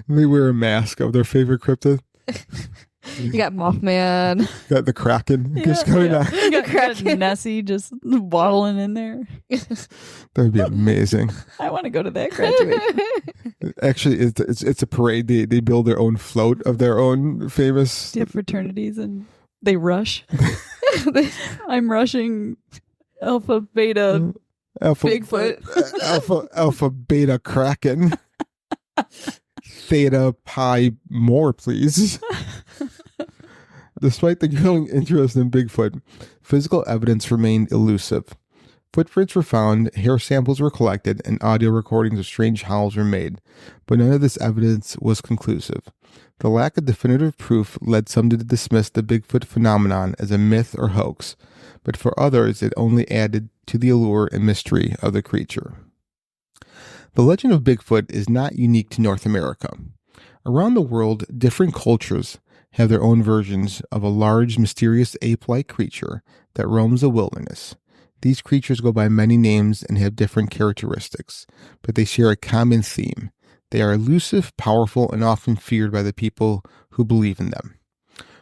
They wear a mask of their favorite cryptid. You got Mothman. Got the Kraken just coming out. You got Nessie just waddling in there. That would be amazing. I want to go to that graduation. Actually, it's a parade. They build their own float of their own famous fraternities, and they rush. I'm rushing Alpha Beta Bigfoot. Alpha Beta Kraken. Theta Pi more, please. Despite the growing interest in Bigfoot, physical evidence remained elusive. Footprints were found, hair samples were collected, and audio recordings of strange howls were made, but none of this evidence was conclusive. The lack of definitive proof led some to dismiss the Bigfoot phenomenon as a myth or hoax, but for others it only added to the allure and mystery of the creature. The legend of Bigfoot is not unique to North America. Around the world, different cultures have their own versions of a large, mysterious ape-like creature that roams the wilderness. These creatures go by many names and have different characteristics, but they share a common theme. They are elusive, powerful, and often feared by the people who believe in them.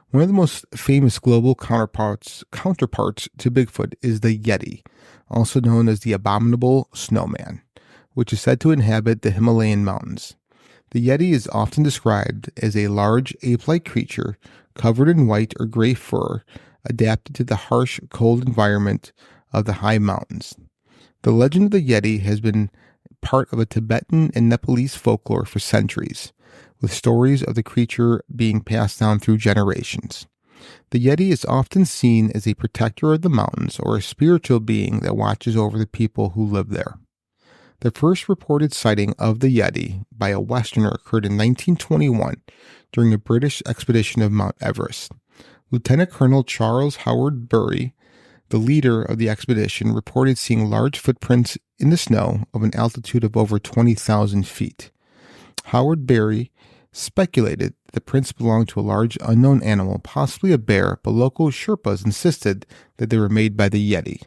One of the most famous global counterparts to Bigfoot is the Yeti, also known as the abominable snowman, which is said to inhabit the Himalayan mountains. The Yeti is often described as a large ape-like creature covered in white or gray fur, adapted to the harsh, cold environment of the high mountains. The legend of the Yeti has been part of a Tibetan and Nepalese folklore for centuries, with stories of the creature being passed down through generations. The Yeti is often seen as a protector of the mountains or a spiritual being that watches over the people who live there. The first reported sighting of the Yeti by a Westerner occurred in 1921 during a British expedition of Mount Everest. Lieutenant Colonel Charles Howard Bury, the leader of the expedition, reported seeing large footprints in the snow of an altitude of over 20,000 feet. Howard Bury speculated the prints belonged to a large unknown animal, possibly a bear, but local Sherpas insisted that they were made by the Yeti.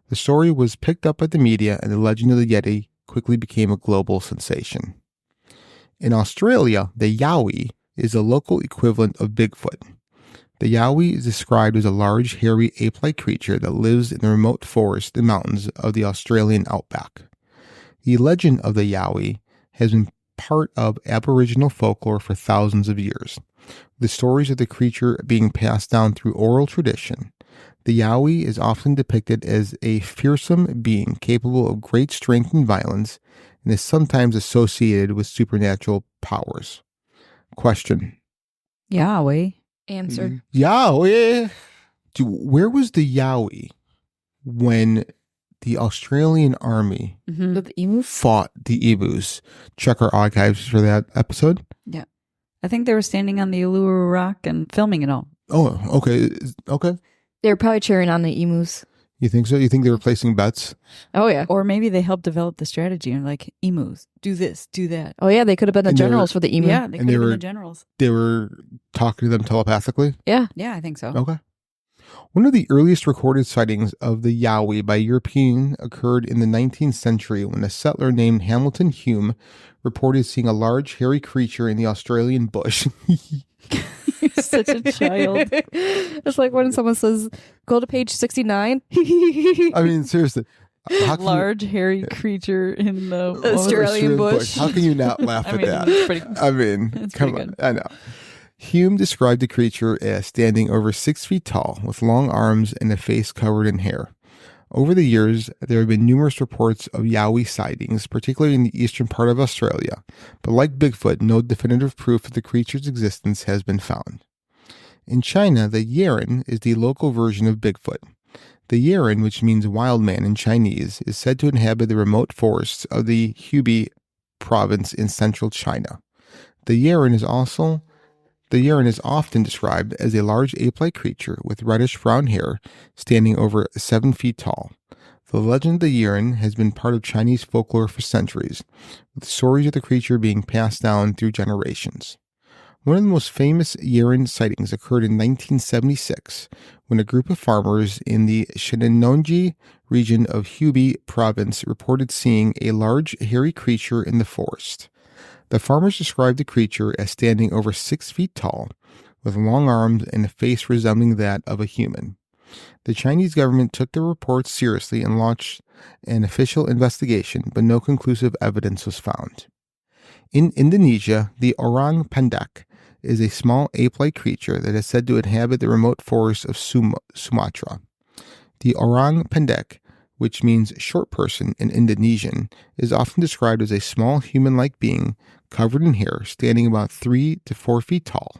The story was picked up by the media, and the legend of the Yeti quickly became a global sensation. In Australia, the Yowie is a local equivalent of Bigfoot. The Yowie is described as a large, hairy, ape-like creature that lives in the remote forests and mountains of the Australian outback. The legend of the Yowie has been part of Aboriginal folklore for thousands of years, the stories of the creature being passed down through oral tradition. The Yowie is often depicted as a fearsome being capable of great strength and violence, and is sometimes associated with supernatural powers. Question. Yahweh. Answer. Yowie. Where was the Yowie when the Australian army With the emu? fought the emus? Check our archives for that episode. Yeah. I think they were standing on the Uluru Rock and filming it all. Oh, okay. Okay. They were probably cheering on the emus. You think so? You think they were placing bets? Oh, yeah. Or maybe they helped develop the strategy and like, emus, do this, do that. Oh, yeah. They could have been the And they generals were- for the emu. Yeah, they And could they have been were- the generals. They were talking to them telepathically? Yeah. Yeah, I think so. Okay. One of the earliest recorded sightings of the Yowie by European occurred in the 19th century when a settler named Hamilton Hume reported seeing a large hairy creature in the Australian bush. You're such a child. It's like when someone says, go to page 69. I mean, seriously. How can you- Large, hairy creature in the Australian bush. How can you not laugh I at mean, that? it's pretty, I mean, It's come pretty on. good. I know. Hume described the creature as standing over 6 feet tall, with long arms and a face covered in hair. Over the years, there have been numerous reports of Yowie sightings, particularly in the eastern part of Australia, but like Bigfoot, no definitive proof of the creature's existence has been found. In China, the Yeren is the local version of Bigfoot. The Yeren, which means wild man in Chinese, is said to inhabit the remote forests of the Hubei province in central China. The Yeren is often described as a large ape-like creature with reddish-brown hair standing over 7 feet tall. The legend of the Yeren has been part of Chinese folklore for centuries, with stories of the creature being passed down through generations. One of the most famous Yeren sightings occurred in 1976 when a group of farmers in the Shenandoah region of Hubei province reported seeing a large hairy creature in the forest. The farmers described the creature as standing over 6 feet tall, with long arms and a face resembling that of a human. The Chinese government took the reports seriously and launched an official investigation, but no conclusive evidence was found. In Indonesia, the Orang Pendek is a small ape-like creature that is said to inhabit the remote forests of Sumatra. The Orang Pendek, which means short person in Indonesian, is often described as a small human-like being covered in hair, standing about 3 to 4 feet tall.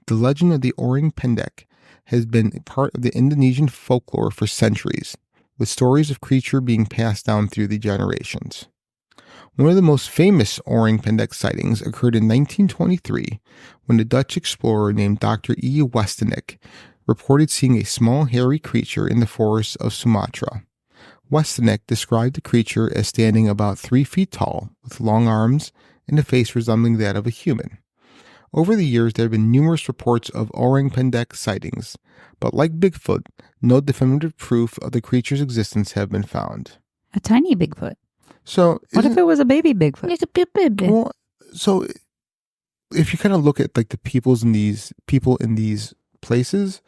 The legend of the Orang Pendek has been part of the Indonesian folklore for centuries, with stories of creature being passed down through the generations. One of the most famous Orang Pendek sightings occurred in 1923 when a Dutch explorer named Dr. E. Westenik reported seeing a small hairy creature in the forests of Sumatra. Westenik described the creature as standing about 3 feet tall, with long arms and a face resembling that of a human. Over the years, there have been numerous reports of Orang Pendek sightings, but like Bigfoot, no definitive proof of the creature's existence have been found. A tiny Bigfoot. So, What if it was a baby Bigfoot? It's a bit. well, so if you kind of look at like the people in these places,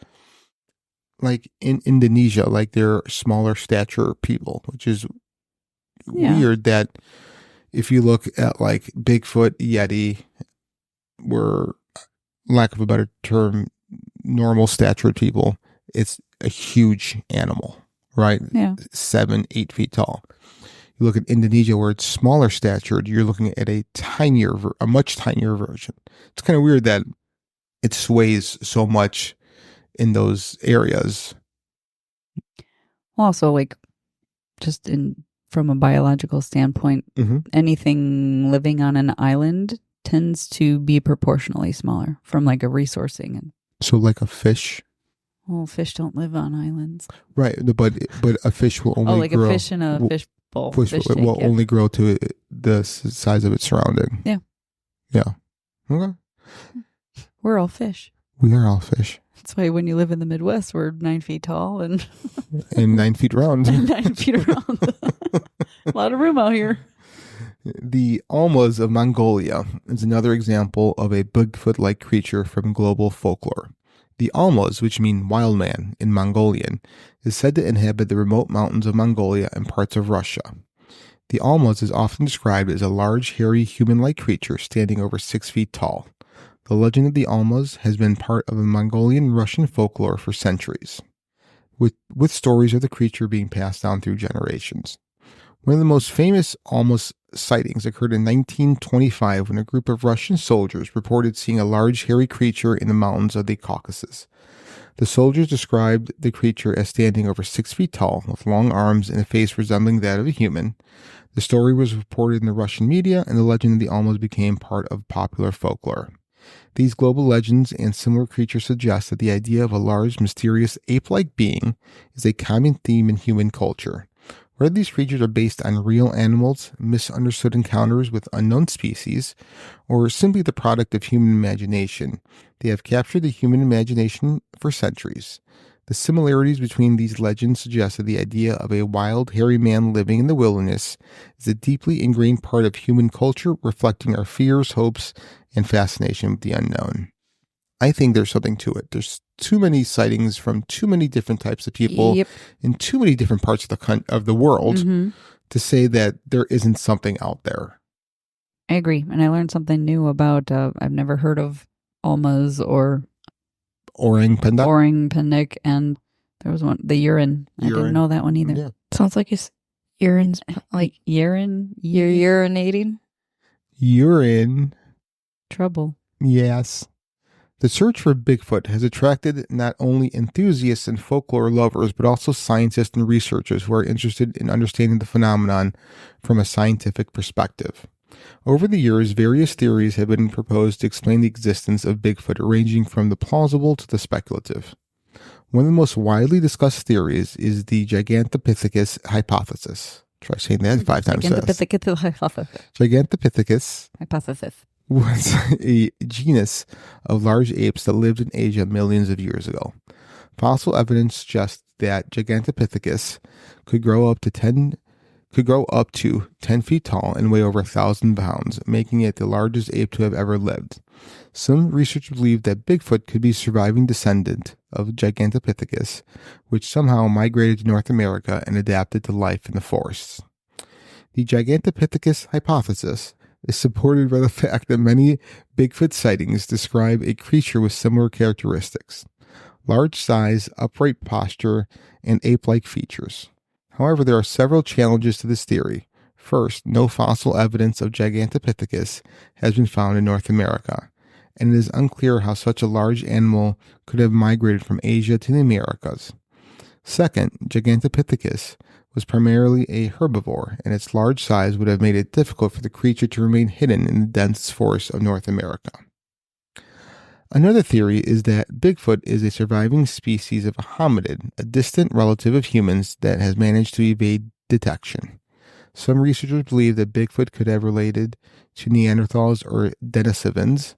like in Indonesia, like they're smaller stature people, which is Yeah. weird that if you look at like Bigfoot, Yeti, were, lack of a better term, normal statured people, it's a huge animal, right? Yeah. 7-8 feet tall. You look at Indonesia, where it's smaller statured, you're looking at a much tinier version. It's kind of weird that it sways so much in those areas. Well, also, like, just from a biological standpoint, anything living on an island tends to be proportionally smaller from like a resourcing. And So like a fish. well, fish don't live on islands. Right, but a fish will only like grow. a fish in a fish bowl. Fish Fish will tank, yeah. only grow to the size of its surrounding. Yeah. Yeah. Okay. We're all fish. We are all fish. That's why when you live in the Midwest, we're 9 feet tall and And 9 feet round. 9 feet around. A lot of room out here. The Almas of Mongolia is another example of a Bigfoot-like creature from global folklore. The Almas, which mean wild man in Mongolian, is said to inhabit the remote mountains of Mongolia and parts of Russia. The Almas is often described as a large, hairy, human-like creature standing over 6 feet tall. The legend of the Almas has been part of a Mongolian-Russian folklore for centuries, with stories of the creature being passed down through generations. One of the most famous Almas sightings occurred in 1925 when a group of Russian soldiers reported seeing a large hairy creature in the mountains of the Caucasus. The soldiers described the creature as standing over 6 feet tall, with long arms and a face resembling that of a human. The story was reported in the Russian media, and the legend of the Almas became part of popular folklore. These global legends and similar creatures suggest that the idea of a large, mysterious, ape-like being is a common theme in human culture. Whether these creatures are based on real animals, misunderstood encounters with unknown species, or simply the product of human imagination, they have captured the human imagination for centuries. The similarities between these legends suggest that the idea of a wild, hairy man living in the wilderness is a deeply ingrained part of human culture, reflecting our fears, hopes, and fascination with the unknown. I think there's something to it. There's too many sightings from too many different types of people in too many different parts of the world to say that there isn't something out there. I agree. And I learned something new about, I've never heard of Almas or Orang Pendek. Orang Pendek, and there was one, the urine. I didn't know that one either. Yeah. Sounds like his urine's like Urine? you're urinating. Urine. Trouble. Yes. The search for Bigfoot has attracted not only enthusiasts and folklore lovers, but also scientists and researchers who are interested in understanding the phenomenon from a scientific perspective. Over the years, various theories have been proposed to explain the existence of Bigfoot, ranging from the plausible to the speculative. One of the most widely discussed theories is the Gigantopithecus hypothesis. Try saying that 5 times fast. Gigantopithecus Hypothesis. was a genus of large apes that lived in Asia millions of years ago. Fossil evidence suggests that Gigantopithecus could grow up to 10 feet tall and weigh over 1,000 pounds, making it the largest ape to have ever lived. Some researchers believe that Bigfoot could be a surviving descendant of Gigantopithecus, which somehow migrated to North America and adapted to life in the forests. The Gigantopithecus hypothesis is supported by the fact that many Bigfoot sightings describe a creature with similar characteristics: large size, upright posture, and ape-like features. However, there are several challenges to this theory. First, no fossil evidence of Gigantopithecus has been found in North America, and it is unclear how such a large animal could have migrated from Asia to the Americas. Second, Gigantopithecus was primarily a herbivore, and its large size would have made it difficult for the creature to remain hidden in the dense forests of North America. Another theory is that Bigfoot is a surviving species of a hominid, a distant relative of humans that has managed to evade detection. Some researchers believe that Bigfoot could have related to Neanderthals or Denisovans,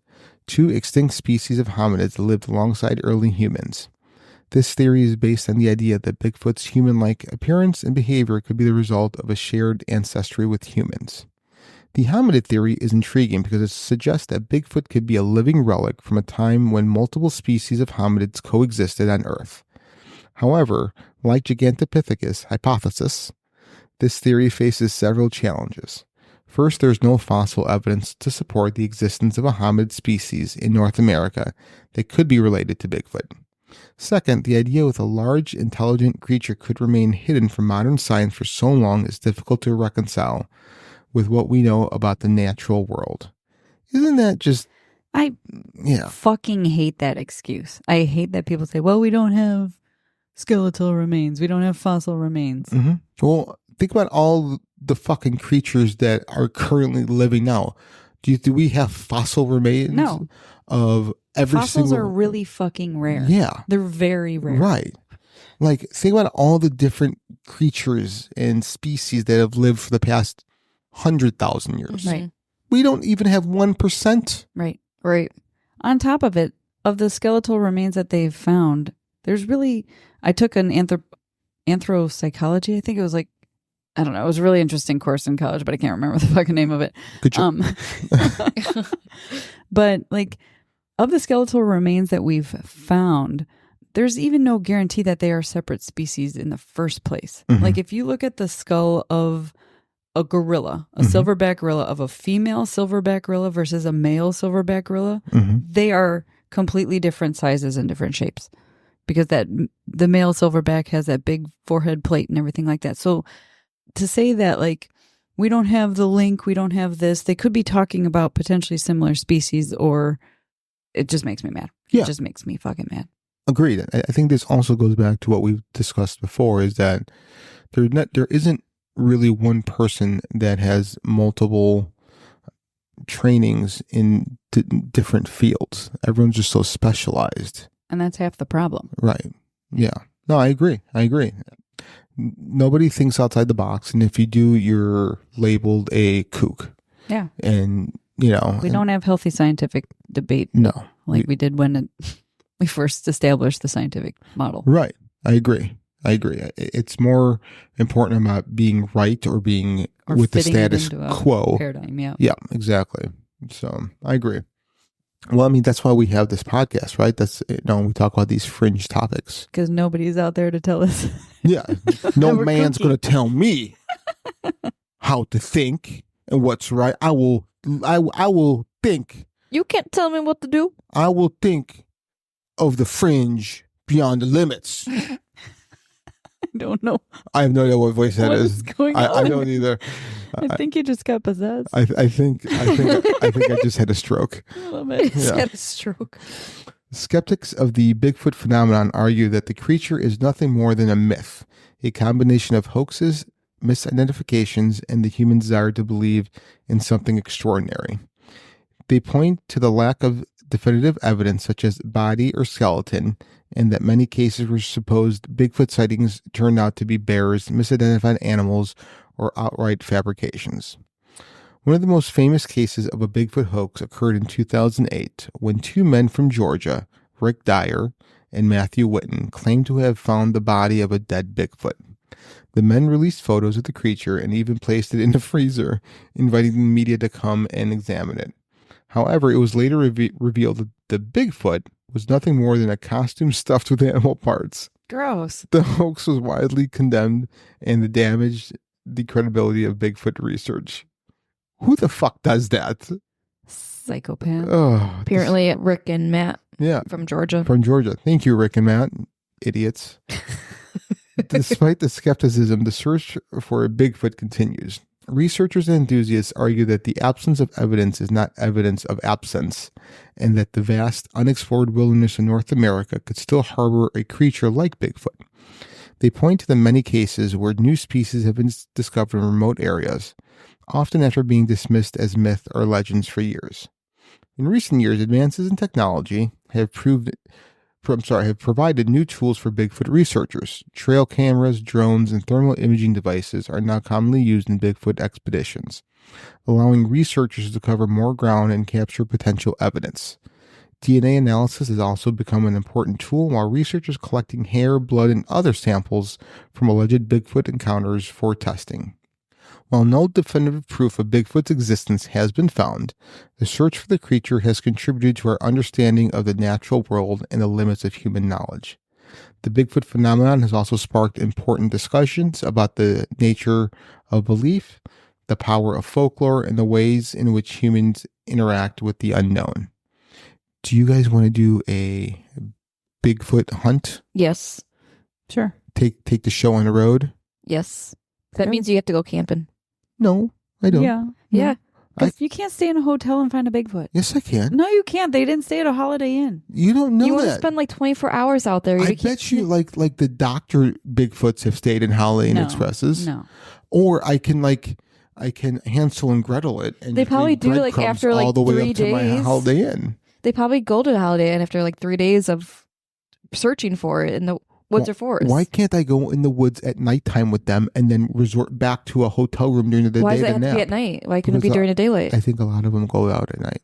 two extinct species of hominids that lived alongside early humans. This theory is based on the idea that Bigfoot's human-like appearance and behavior could be the result of a shared ancestry with humans. The hominid theory is intriguing because it suggests that Bigfoot could be a living relic from a time when multiple species of hominids coexisted on Earth. However, like Gigantopithecus hypothesis, this theory faces several challenges. First, there's no fossil evidence to support the existence of a hominid species in North America that could be related to Bigfoot. Second, the idea with a large, intelligent creature could remain hidden from modern science for so long is difficult to reconcile with what we know about the natural world. Isn't that just... I fucking hate that excuse. I hate that people say, well, we don't have skeletal remains. We don't have fossil remains. Mm-hmm. Well, think about all the fucking creatures that are currently living now. Do we have fossil remains? No. Of every Fossils single... are really fucking rare. Yeah. They're very rare. Right. Like, think about all the different creatures and species that have lived for the past 100,000 years. Right. We don't even have 1%. Right. Right. On top of it, of the skeletal remains that they've found, there's really, I took an anthropsychology, I think it was like, I don't know, it was a really interesting course in college, but I can't remember the fucking name of it. Good job. But like, of the skeletal remains that we've found, there's even no guarantee that they are separate species in the first place. Mm-hmm. Like if you look at the skull of a gorilla, a silverback gorilla, of a female silverback gorilla versus a male silverback gorilla, they are completely different sizes and different shapes, because that the male silverback has that big forehead plate and everything like that. So to say that like we don't have the link, we don't have this, they could be talking about potentially similar species, or it just makes me mad. Yeah. It just makes me fucking mad. Agreed. I think this also goes back to what we've discussed before, is that there isn't really one person that has multiple trainings in different fields. Everyone's just so specialized. And that's half the problem. Right. Yeah. No, I agree. Nobody thinks outside the box. And if you do, you're labeled a kook. Yeah. And, we don't have healthy scientific debate. No. Like we did when we first established the scientific model. Right. I agree. It's more important about being right or being Or with the fitting it status into a quo. paradigm, yeah. Yeah, exactly. So I agree. Well, I mean, that's why we have this podcast, right? We talk about these fringe topics. Because nobody's out there to tell us. Yeah. No We're man's cooking. going to tell me how to think and what's right. I will think. You can't tell me what to do. I will think of the fringe beyond the limits. I don't know. I have no idea what voice that What is. is going on? I don't either. I think you just got possessed. I think I just had a stroke. A little bit. He's Yeah. had a stroke. Skeptics of the Bigfoot phenomenon argue that the creature is nothing more than a myth, a combination of hoaxes, misidentifications, and the human desire to believe in something extraordinary. They point to the lack of definitive evidence such as body or skeleton, and that many cases where supposed Bigfoot sightings turned out to be bears, misidentified animals, or outright fabrications. One of the most famous cases of a Bigfoot hoax occurred in 2008 when two men from Georgia, Rick Dyer and Matthew Whitten, claimed to have found the body of a dead Bigfoot. The men released photos of the creature and even placed it in the freezer, inviting the media to come and examine it. However, it was later revealed that the Bigfoot was nothing more than a costume stuffed with animal parts. Gross. The hoax was widely condemned and it damaged the credibility of Bigfoot research. Who the fuck does that? Psychopath. Oh, Apparently, Rick and Matt yeah, from Georgia. from Georgia. Thank you, Rick and Matt. Idiots. Despite the skepticism, the search for a Bigfoot continues. Researchers and enthusiasts argue that the absence of evidence is not evidence of absence, and that the vast, unexplored wilderness of North America could still harbor a creature like Bigfoot. They point to the many cases where new species have been discovered in remote areas, often after being dismissed as myth or legends for years. In recent years, advances in technology have provided new tools for Bigfoot researchers. Trail cameras, drones, and thermal imaging devices are now commonly used in Bigfoot expeditions, allowing researchers to cover more ground and capture potential evidence. DNA analysis has also become an important tool, while researchers collecting hair, blood, and other samples from alleged Bigfoot encounters for testing. While no definitive proof of Bigfoot's existence has been found, the search for the creature has contributed to our understanding of the natural world and the limits of human knowledge. The Bigfoot phenomenon has also sparked important discussions about the nature of belief, the power of folklore, and the ways in which humans interact with the unknown. Do you guys want to do a Bigfoot hunt? Yes. Sure. Take the show on the road? Yes. That Yeah. means you have to go camping. No, I don't. Yeah. Yeah. Because you can't stay in a hotel and find a Bigfoot. Yes, I can. No, you can't. They didn't stay at a Holiday Inn. You don't know You want to that. spend like 24 hours out there. I You can't- bet you like the Doctor Bigfoots have stayed in Holiday Inn No, Expresses. No. Or I can Hansel and Gretel it, and They just probably leave do, like, breadcrumbs after, like, all the way 3 up to my days. Holiday Inn. They probably go to Holiday Inn after like 3 days of searching for it in the woods or forest. Why can't I go in the woods at nighttime with them and then resort back to a hotel room during the Why day does it to have to nap? be at night? Why couldn't it be Because during the daylight? I think a lot of them go out at night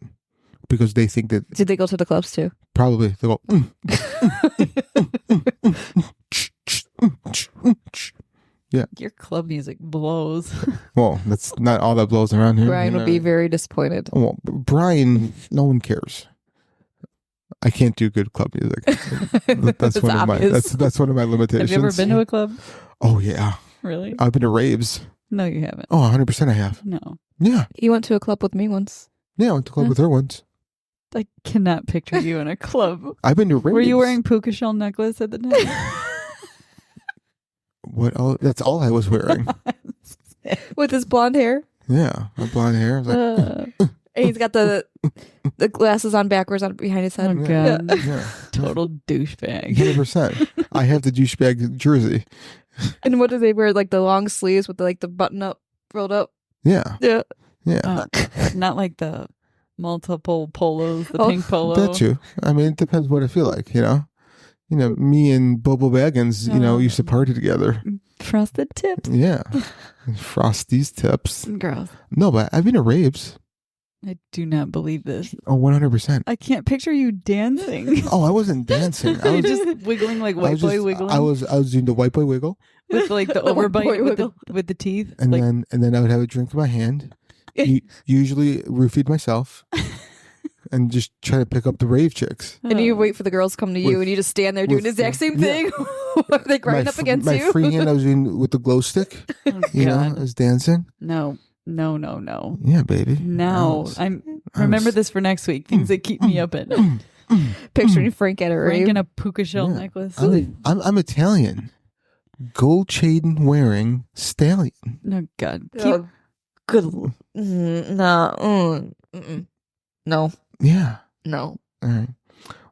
because they think that Did they go to the clubs too? probably they go. Your club music blows. Well, that's not all that blows around here. Brian you would be know. very disappointed. Well, Brian, no one cares. I can't do good club music. That's It's one of my obvious. that's one of my limitations. Have you ever been to a club? Oh yeah, Really? I've been to raves. No, you haven't. Oh, 100% I have. No. Yeah, He went to a club with me once. I went to club with her once. I cannot picture you in a club. I've been to raves. Were you wearing puka shell necklace at the time? What? Oh, that's all I was wearing. With his blonde hair. Yeah, my blonde hair. I was like, And he's got the glasses on backwards on behind his head. Oh, God. yeah, Total douchebag. 100%. I have the douchebag jersey. And what do they wear? Like the long sleeves with the button up, rolled up. Yeah, Yeah. yeah. Not like the multiple polos, the Oh, pink polo. That too. I mean, it depends what I feel like. Me and Bobo Baggins, used to party together. Frosted tips. Yeah, Frosty's tips. Gross. No, but I've been to raves. I do not believe this. Oh, 100%. I can't picture you dancing. Oh, I wasn't dancing. I You're was just wiggling like white boy wiggling. I was doing the white boy wiggle, with like the The white boy overbite wiggle. with the teeth. and like, then I would have a drink in my hand. Usually roofied myself, and just try to pick up the rave chicks. And you wait for the girls to come to you, With- and you just stand there doing the with- exact same yeah. thing. Are they grinding up against my you? free hand I was doing with the glow stick. Oh, I God. was dancing. No. Yeah, baby. No. Remember this for next week. Things that keep me up at night. Picturing Frank at a Frank rave. in a puka shell Yeah. necklace. I'm Italian. Gold chain wearing stallion. No, God. Oh, good. No. Yeah. No. All right.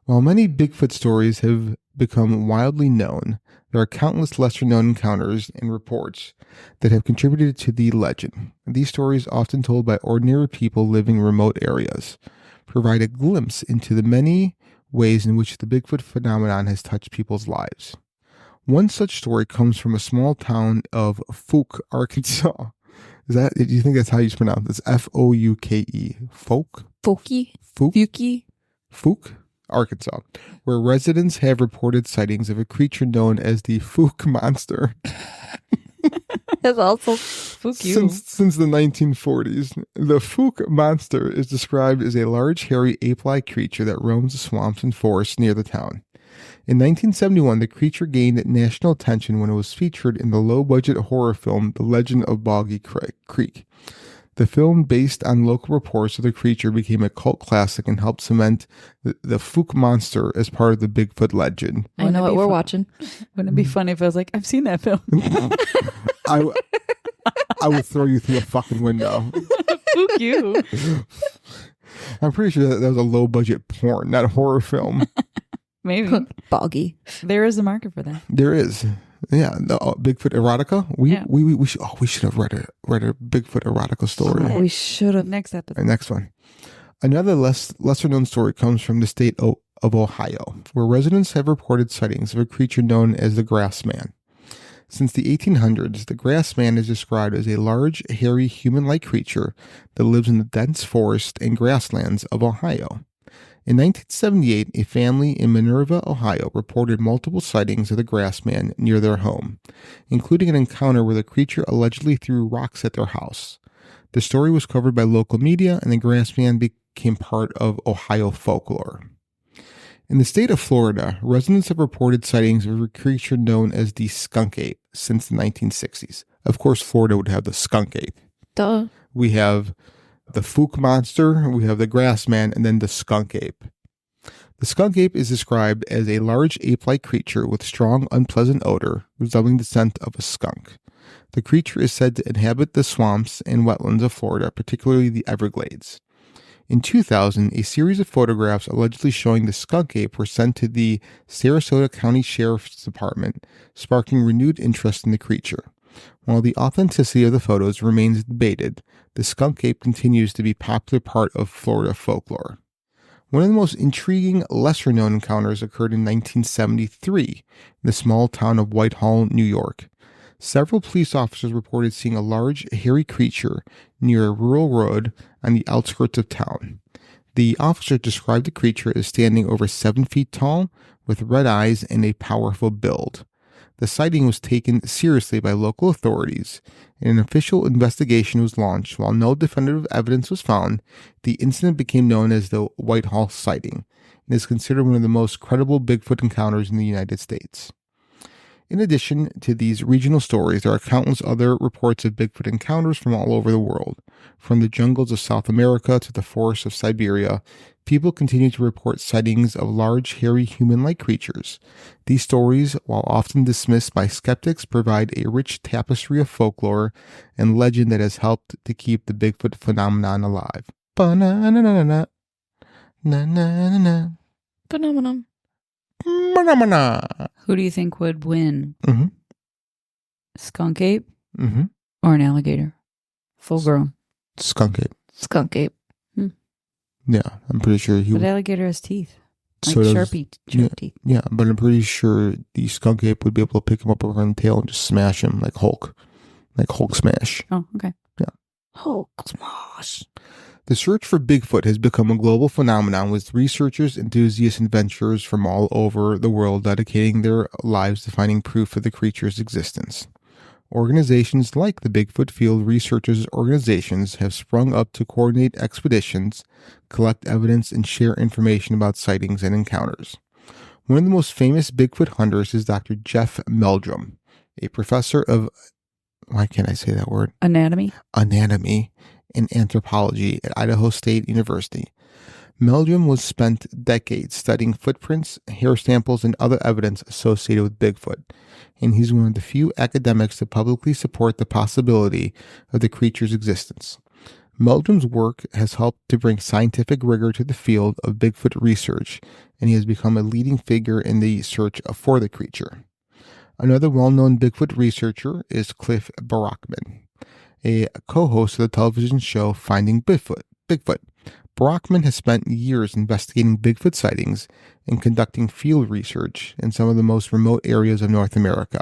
While many Bigfoot stories have become widely known, there are countless lesser known encounters and reports that have contributed to the legend. These stories, often told by ordinary people living in remote areas, provide a glimpse into the many ways in which the Bigfoot phenomenon has touched people's lives. One such story comes from a small town of Fouke, Arkansas. Do you think that's how you pronounce it? It's Fouke. Fouke? Folky? Fouke? Fuki? Fouke, Arkansas, where residents have reported sightings of a creature known as the Fouke monster That's also Fuck you. since the 1940s. The Fouke monster is described as a large, hairy, ape-like creature that roams the swamps and forests near the town. In 1971, the creature gained national attention when it was featured in the low-budget horror film The Legend of Boggy Creek. The film, based on local reports of the creature, became a cult classic and helped cement the Fouke monster as part of the Bigfoot legend. I know Wouldn't it what be we're fun- watching. Wouldn't it be funny if I was like, I've seen that film? I would throw you through a fucking window. Fuck you. I'm pretty sure that was a low-budget porn, not a horror film. Maybe. Boggy. There is a market for that. There is. Yeah, the Bigfoot erotica. Yeah. We should have read a Bigfoot erotica story. We should have. Next episode. All right, next one. Another lesser known story comes from the state of Ohio, where residents have reported sightings of a creature known as the Grass Man. Since the 1800s, the Grass Man is described as a large, hairy, human-like creature that lives in the dense forest and grasslands of Ohio. In 1978, a family in Minerva, Ohio, reported multiple sightings of the Grass Man near their home, including an encounter where the creature allegedly threw rocks at their house. The story was covered by local media, and the Grass Man became part of Ohio folklore. In the state of Florida, residents have reported sightings of a creature known as the skunk ape since the 1960s. Of course, Florida would have the skunk ape. Duh. We have the Fook monster, we have the grass man, and then the skunk ape. The skunk ape is described as a large ape-like creature with strong, unpleasant odor, resembling the scent of a skunk. The creature is said to inhabit the swamps and wetlands of Florida, particularly the Everglades. In 2000, a series of photographs allegedly showing the skunk ape were sent to the Sarasota County Sheriff's Department, sparking renewed interest in the creature. While the authenticity of the photos remains debated, the skunk ape continues to be a popular part of Florida folklore. One of the most intriguing, lesser-known encounters occurred in 1973 in the small town of Whitehall, New York. Several police officers reported seeing a large, hairy creature near a rural road on the outskirts of town. The officer described the creature as standing over 7 feet tall, with red eyes and a powerful build. The sighting was taken seriously by local authorities, and an official investigation was launched. While no definitive evidence was found, the incident became known as the Whitehall sighting, and is considered one of the most credible Bigfoot encounters in the United States. In addition to these regional stories, there are countless other reports of Bigfoot encounters from all over the world. From the jungles of South America to the forests of Siberia, people continue to report sightings of large, hairy, human-like creatures. These stories, while often dismissed by skeptics, provide a rich tapestry of folklore and legend that has helped to keep the Bigfoot phenomenon alive. Ba-na-na-na-na-na. Na-na-na-na. Phenomenon. Ba-na-na-na. Who do you think would win? Mm-hmm. Skunk ape Mm-hmm. or an alligator? Full grown. Skunk ape. Skunk ape. Yeah, I'm pretty sure he But would. alligator has teeth. Like So does- sharp teeth. Yeah, but I'm pretty sure the skunk ape would be able to pick him up over the tail and just smash him like Hulk. Like Hulk smash. Oh, okay. Hulk smash. The search for Bigfoot has become a global phenomenon, with researchers, enthusiasts, and adventurers from all over the world dedicating their lives to finding proof of the creature's existence. Organizations like the Bigfoot Field Researchers Organizations have sprung up to coordinate expeditions, collect evidence, and share information about sightings and encounters. One of the most famous Bigfoot hunters is Dr. Jeff Meldrum, a professor of, why can't I say that word? Anatomy. Anatomy and anthropology at Idaho State University. Meldrum was spent decades studying footprints, hair samples, and other evidence associated with Bigfoot, and he's one of the few academics to publicly support the possibility of the creature's existence. Meldrum's work has helped to bring scientific rigor to the field of Bigfoot research, and he has become a leading figure in the search for the creature. Another well-known Bigfoot researcher is Cliff Barackman, a co-host of the television show Finding Bigfoot. Barackman has spent years investigating Bigfoot sightings and conducting field research in some of the most remote areas of North America.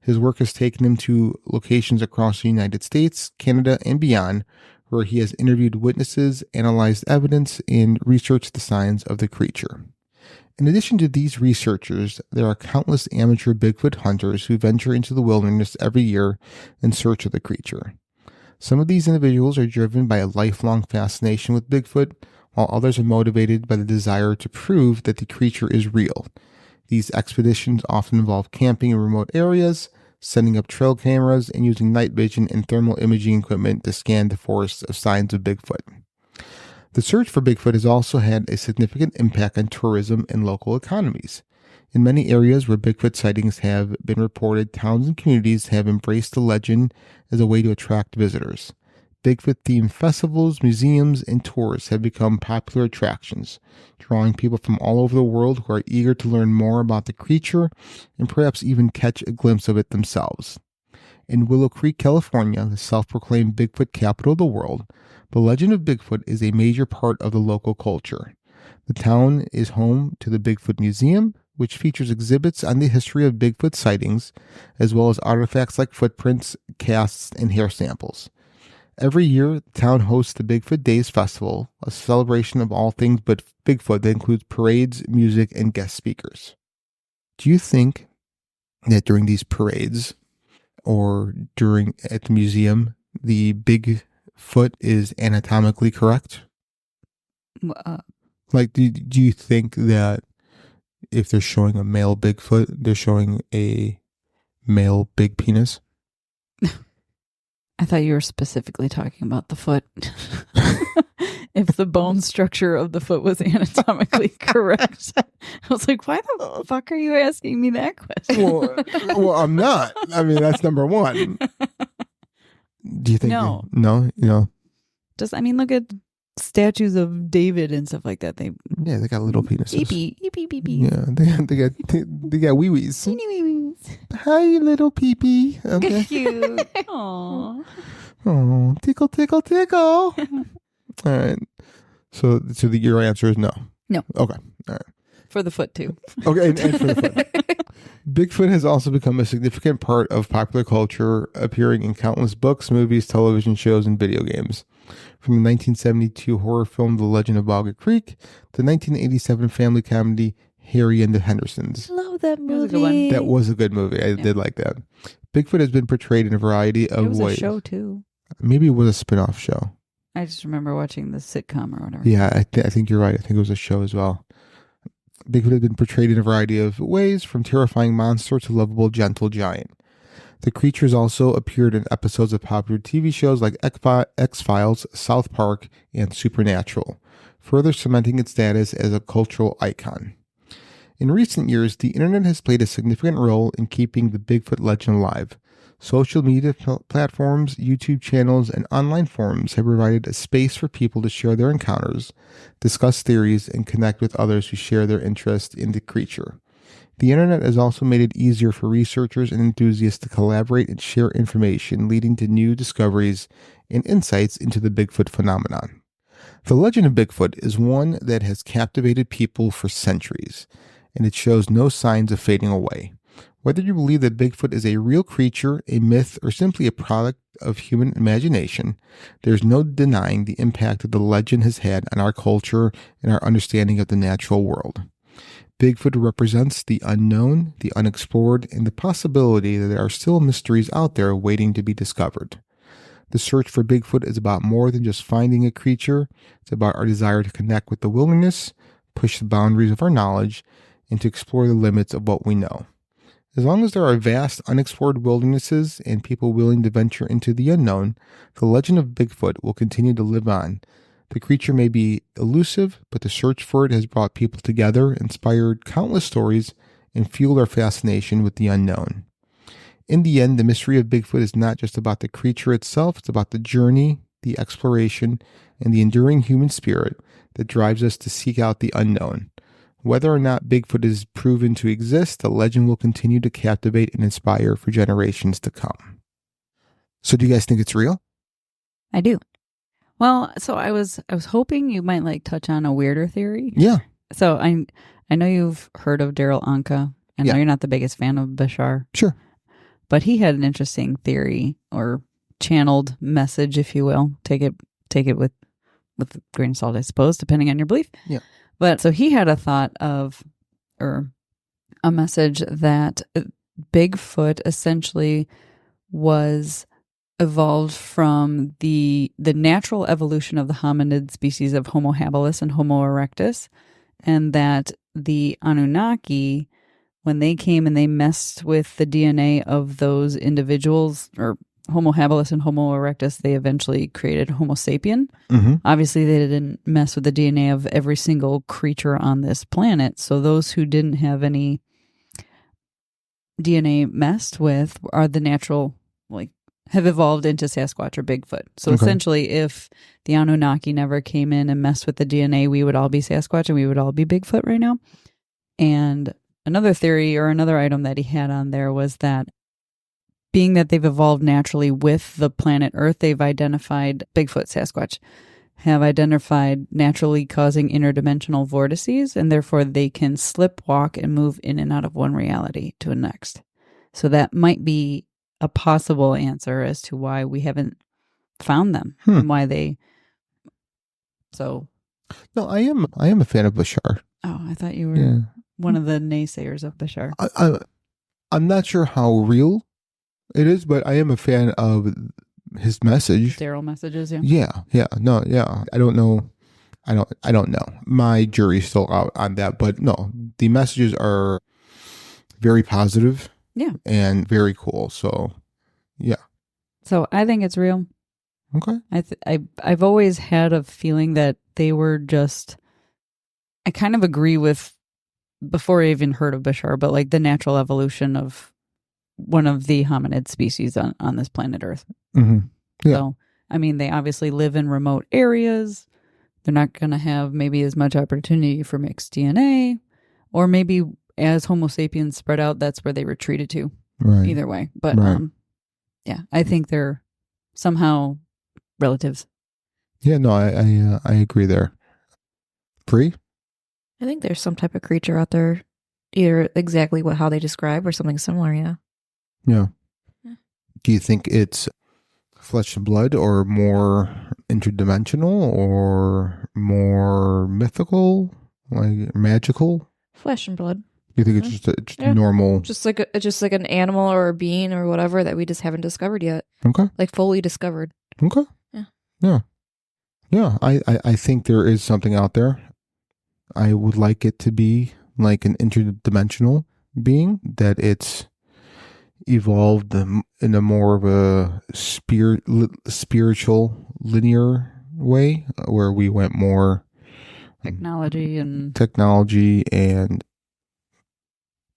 His work has taken him to locations across the United States, Canada, and beyond, where he has interviewed witnesses, analyzed evidence, and researched the signs of the creature. In addition to these researchers, there are countless amateur Bigfoot hunters who venture into the wilderness every year in search of the creature. Some of these individuals are driven by a lifelong fascination with Bigfoot, while others are motivated by the desire to prove that the creature is real. These expeditions often involve camping in remote areas, setting up trail cameras, and using night vision and thermal imaging equipment to scan the forests of signs of Bigfoot. The search for Bigfoot has also had a significant impact on tourism and local economies. In many areas where Bigfoot sightings have been reported, towns and communities have embraced the legend as a way to attract visitors. Bigfoot-themed festivals, museums, and tours have become popular attractions, drawing people from all over the world who are eager to learn more about the creature and perhaps even catch a glimpse of it themselves. In Willow Creek, California, the self-proclaimed Bigfoot capital of the world, the legend of Bigfoot is a major part of the local culture. The town is home to the Bigfoot Museum, which features exhibits on the history of Bigfoot sightings, as well as artifacts like footprints, casts, and hair samples. Every year, the town hosts the Bigfoot Days Festival, a celebration of all things but Bigfoot that includes parades, music, and guest speakers. Do you think that during these parades or at the museum, the Bigfoot is anatomically correct? Like, do you think that if they're showing a male Bigfoot, they're showing a male big penis? I thought you were specifically talking about the foot. If the bone structure of the foot was anatomically correct. I was like, why the fuck are you asking me that question? Well, I'm not. I mean, that's number one. Do you think? No. No? You know? Look at statues of David and stuff like that. They got little penises. Beep. Yeah, they got wee-wees. Hi, little pee-pee. Okay. Cute. Aww. Oh, tickle, tickle, tickle. All right. So your answer is no. No. Okay. All right. For the foot too. Okay, and for the foot. Bigfoot has also become a significant part of popular culture, appearing in countless books, movies, television shows, and video games. From the 1972 horror film The Legend of Bogger Creek to the 1987 family comedy Harry and the Hendersons. Love that movie. was a good one. That was a good movie. I did like that. Bigfoot has been portrayed in a variety of It was ways. a show too. Maybe it was a spin-off show. I just remember watching the sitcom or whatever. Yeah, I think you're right. I think it was a show as well. Bigfoot has been portrayed in a variety of ways, from terrifying monster to lovable, gentle giant. The creatures also appeared in episodes of popular TV shows like X-Files, South Park, and Supernatural, further cementing its status as a cultural icon. In recent years, the internet has played a significant role in keeping the Bigfoot legend alive. Social media platforms, YouTube channels, and online forums have provided a space for people to share their encounters, discuss theories, and connect with others who share their interest in the creature. The internet has also made it easier for researchers and enthusiasts to collaborate and share information, leading to new discoveries and insights into the Bigfoot phenomenon. The legend of Bigfoot is one that has captivated people for centuries, and it shows no signs of fading away. Whether you believe that Bigfoot is a real creature, a myth, or simply a product of human imagination, there's no denying the impact that the legend has had on our culture and our understanding of the natural world. Bigfoot represents the unknown, the unexplored, and the possibility that there are still mysteries out there waiting to be discovered. The search for Bigfoot is about more than just finding a creature. It's about our desire to connect with the wilderness, push the boundaries of our knowledge, and to explore the limits of what we know. As long as there are vast, unexplored wildernesses and people willing to venture into the unknown, the legend of Bigfoot will continue to live on. The creature may be elusive, but the search for it has brought people together, inspired countless stories, and fueled our fascination with the unknown. In the end, the mystery of Bigfoot is not just about the creature itself, it's about the journey, the exploration, and the enduring human spirit that drives us to seek out the unknown. Whether or not Bigfoot is proven to exist, the legend will continue to captivate and inspire for generations to come. So do you guys think it's real? I do. Well, so I was hoping you might touch on a weirder theory. Yeah. So I know you've heard of Daryl Anka. I know Yeah. you're not the biggest fan of Bashar. Sure. But he had an interesting theory or channeled message, if you will. Take it with a grain of salt, I suppose, depending on your belief. Yeah. But so he had a thought of, or a message that Bigfoot essentially was evolved from the natural evolution of the hominid species of Homo habilis and Homo erectus, and that the Anunnaki, when they came and they messed with the DNA of those individuals, or Homo habilis and Homo erectus, they eventually created Homo sapien. Mm-hmm. Obviously, they didn't mess with the DNA of every single creature on this planet. So those who didn't have any DNA messed with are the natural, have evolved into Sasquatch or Bigfoot. So essentially, if the Anunnaki never came in and messed with the DNA, we would all be Sasquatch and we would all be Bigfoot right now. And another theory or another item that he had on there was that being that they've evolved naturally with the planet Earth, they've identified Bigfoot, Sasquatch, have identified naturally causing interdimensional vortices, and therefore they can slip, walk, and move in and out of one reality to the next. So that might be a possible answer as to why we haven't found them and why they. So. No, I am a fan of Bashar. Oh, I thought you were one of the naysayers of Bashar. I'm not sure how real it is, but I am a fan of his message. Daryl messages, Yeah. I don't know. I don't know. My jury's still out on that, but no, the messages are very positive. Yeah. And very cool. So, yeah. So I think it's real. Okay. I've always had a feeling that they were just. I kind of agree with before I even heard of Bashar, but like the natural evolution of one of the hominid species on this planet Earth. Mm-hmm. Yeah. So I mean, they obviously live in remote areas. They're not going to have maybe as much opportunity for mixed DNA, or maybe as Homo sapiens spread out, that's where they retreated to. Right. Either way, but Right. yeah, I think they're somehow relatives. Yeah. No, I agree there. Pre? I think there's some type of creature out there, either exactly how they describe or something similar. Yeah. Yeah. Yeah. Do you think it's flesh and blood, or more interdimensional, or more mythical, like magical? Flesh and blood. You think it's just Yeah. normal? Just like an animal or a being or whatever that we just haven't discovered yet. Okay. Like fully discovered. Okay. Yeah. Yeah. Yeah. I think there is something out there. I would like it to be like an interdimensional being, that it's evolved in a more of a spiritual linear way, where we went more Technology and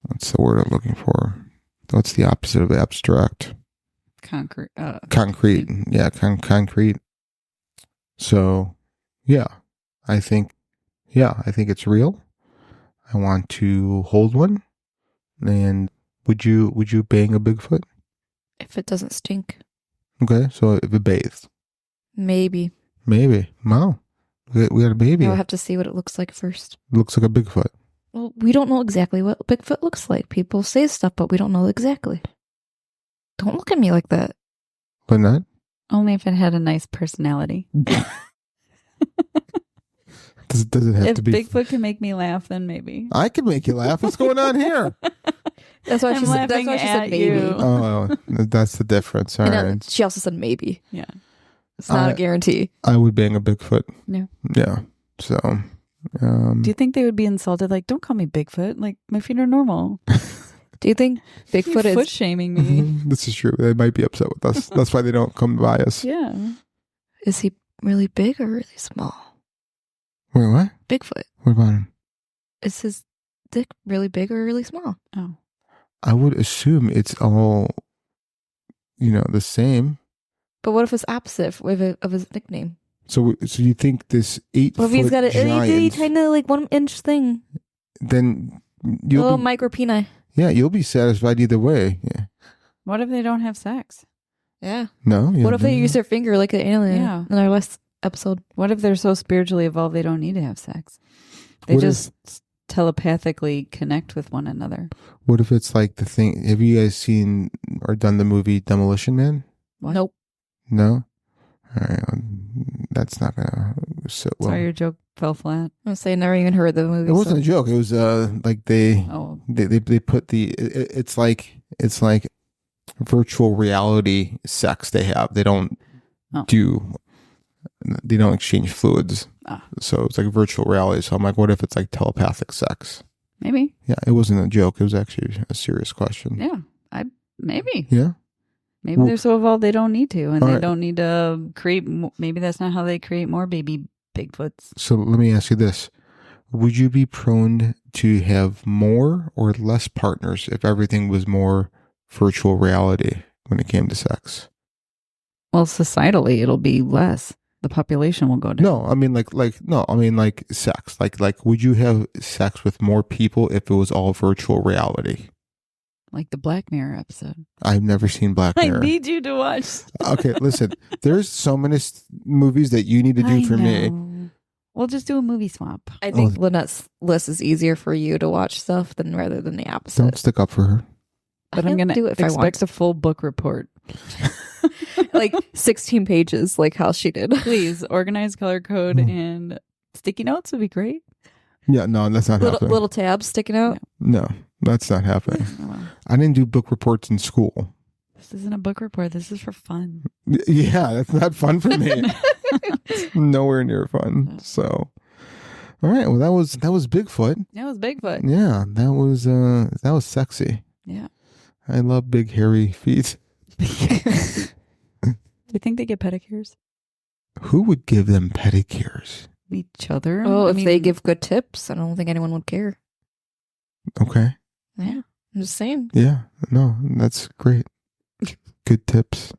what's the word I'm looking for? What's the opposite of abstract? concrete. Concrete. Yeah, concrete. So, yeah, I think it's real. I want to hold one. And would you bang a Bigfoot? If it doesn't stink. Okay, so if it bathes, Maybe. wow, we got a baby. I'll have to see what it looks like first. Looks like a Bigfoot. Well, we don't know exactly what Bigfoot looks like. People say stuff, but we don't know exactly. Don't look at me like that. But not. Only if it had a nice personality. Does it have If to be? Bigfoot can make me laugh, then maybe. I can make you laugh. What's going on here? That's why I'm she said. That's laughing why she said at maybe. you. Oh, that's the difference. All And right. she also said maybe. Yeah. It's not a guarantee. I would bang a Bigfoot. Yeah. Yeah. So. Do you think they would be insulted? Like, don't call me Bigfoot. Like, my feet are normal. Do you think Bigfoot You're foot is? shaming me. This is true. They might be upset with us. That's why they don't come by us. Yeah. Is he really big or really small? Wait, what? Bigfoot. What about him? Is his dick really big or really small? Oh. I would assume it's all, the same. But what if it's opposite of his nickname? So you think this 8 What if foot he's got a itty giant? tiny like 1 inch thing? Then Little micro peni. you'll be satisfied either way. Yeah. What if they don't have sex? Yeah. No. What if they use their finger like an alien? Yeah. In our last episode. What if they're so spiritually evolved they don't need to have sex? They What just telepathically connect with one another. What if it's like the thing? Have you guys seen or done the movie Demolition Man? What? Nope. No. All right. That's not gonna sit well. Sorry, your joke fell flat. I'm gonna say I never even heard the movie. It wasn't a joke. It was like they Oh. they put it's like virtual reality sex they have. They don't they don't exchange fluids. So it's like virtual reality. So I'm like, what if it's like telepathic sex? Maybe. Yeah, it wasn't a joke. It was actually a serious question. Yeah. Maybe. Yeah. Maybe they're so evolved they don't need to, and All they right. don't need to create. Maybe that's not how they create more baby Bigfoots. So let me ask you this. Would you be prone to have more or less partners if everything was more virtual reality when it came to sex? Well, societally, it'll be less. The population will go down. No, I mean like sex. Like would you have sex with more people if it was all virtual reality? Like the Black Mirror episode. I've never seen Black Mirror. I need you to watch. Okay, listen. There's so many movies that you need to do for me. We'll just do a movie swap. I think Lynette's list is easier for you to watch stuff rather than the opposite. Don't stick up for her. But I I'm can going do to it if I want. expect a full book report. Like 16 pages, like how she did. Please, organized color code and sticky notes would be great. Yeah, no, that's not happening. Little tabs sticking out. No, that's not happening. Oh, well. I didn't do book reports in school. This isn't a book report. This is for fun. Yeah, that's not fun for me. Nowhere near fun. So, all right. Well, that was Bigfoot. That was Bigfoot. Yeah, that was sexy. Yeah. I love big hairy feet. you think they get pedicures? Who would give them pedicures? Each other? Oh, I if mean, they give good tips, I don't think anyone would care. Okay. Yeah, I'm just saying. Yeah. No, that's great. Good tips.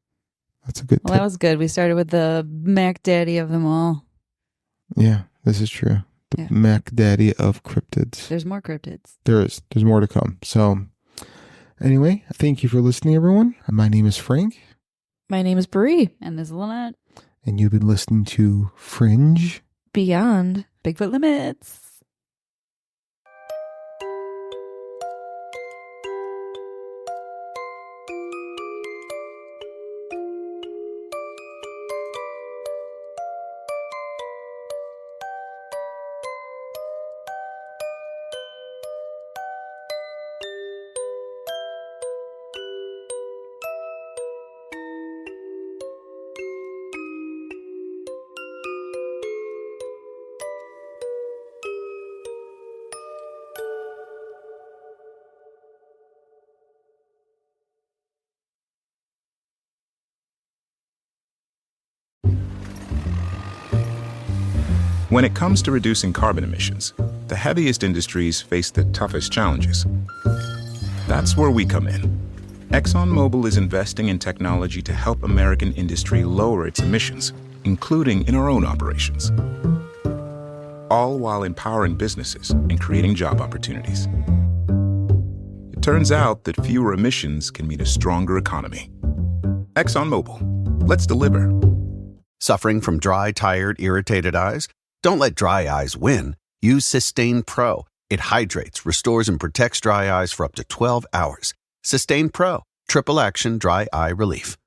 That's a good Well, tip. that was good. We started with the Mac Daddy of them all. Yeah, this is true. The Yeah. Mac Daddy of cryptids. There's more cryptids. There is. There's more to come. So, anyway, thank you for listening, everyone. My name is Frank, My name is Bree. And this is Lynette. and you've been listening to Fringe. Beyond. Bigfoot Limits. When it comes to reducing carbon emissions, the heaviest industries face the toughest challenges. That's where we come in. ExxonMobil is investing in technology to help American industry lower its emissions, including in our own operations, all while empowering businesses and creating job opportunities. It turns out that fewer emissions can mean a stronger economy. ExxonMobil, let's deliver. Suffering from dry, tired, irritated eyes? Don't let dry eyes win. Use Sustain Pro. It hydrates, restores, and protects dry eyes for up to 12 hours. Sustain Pro, triple action dry eye relief.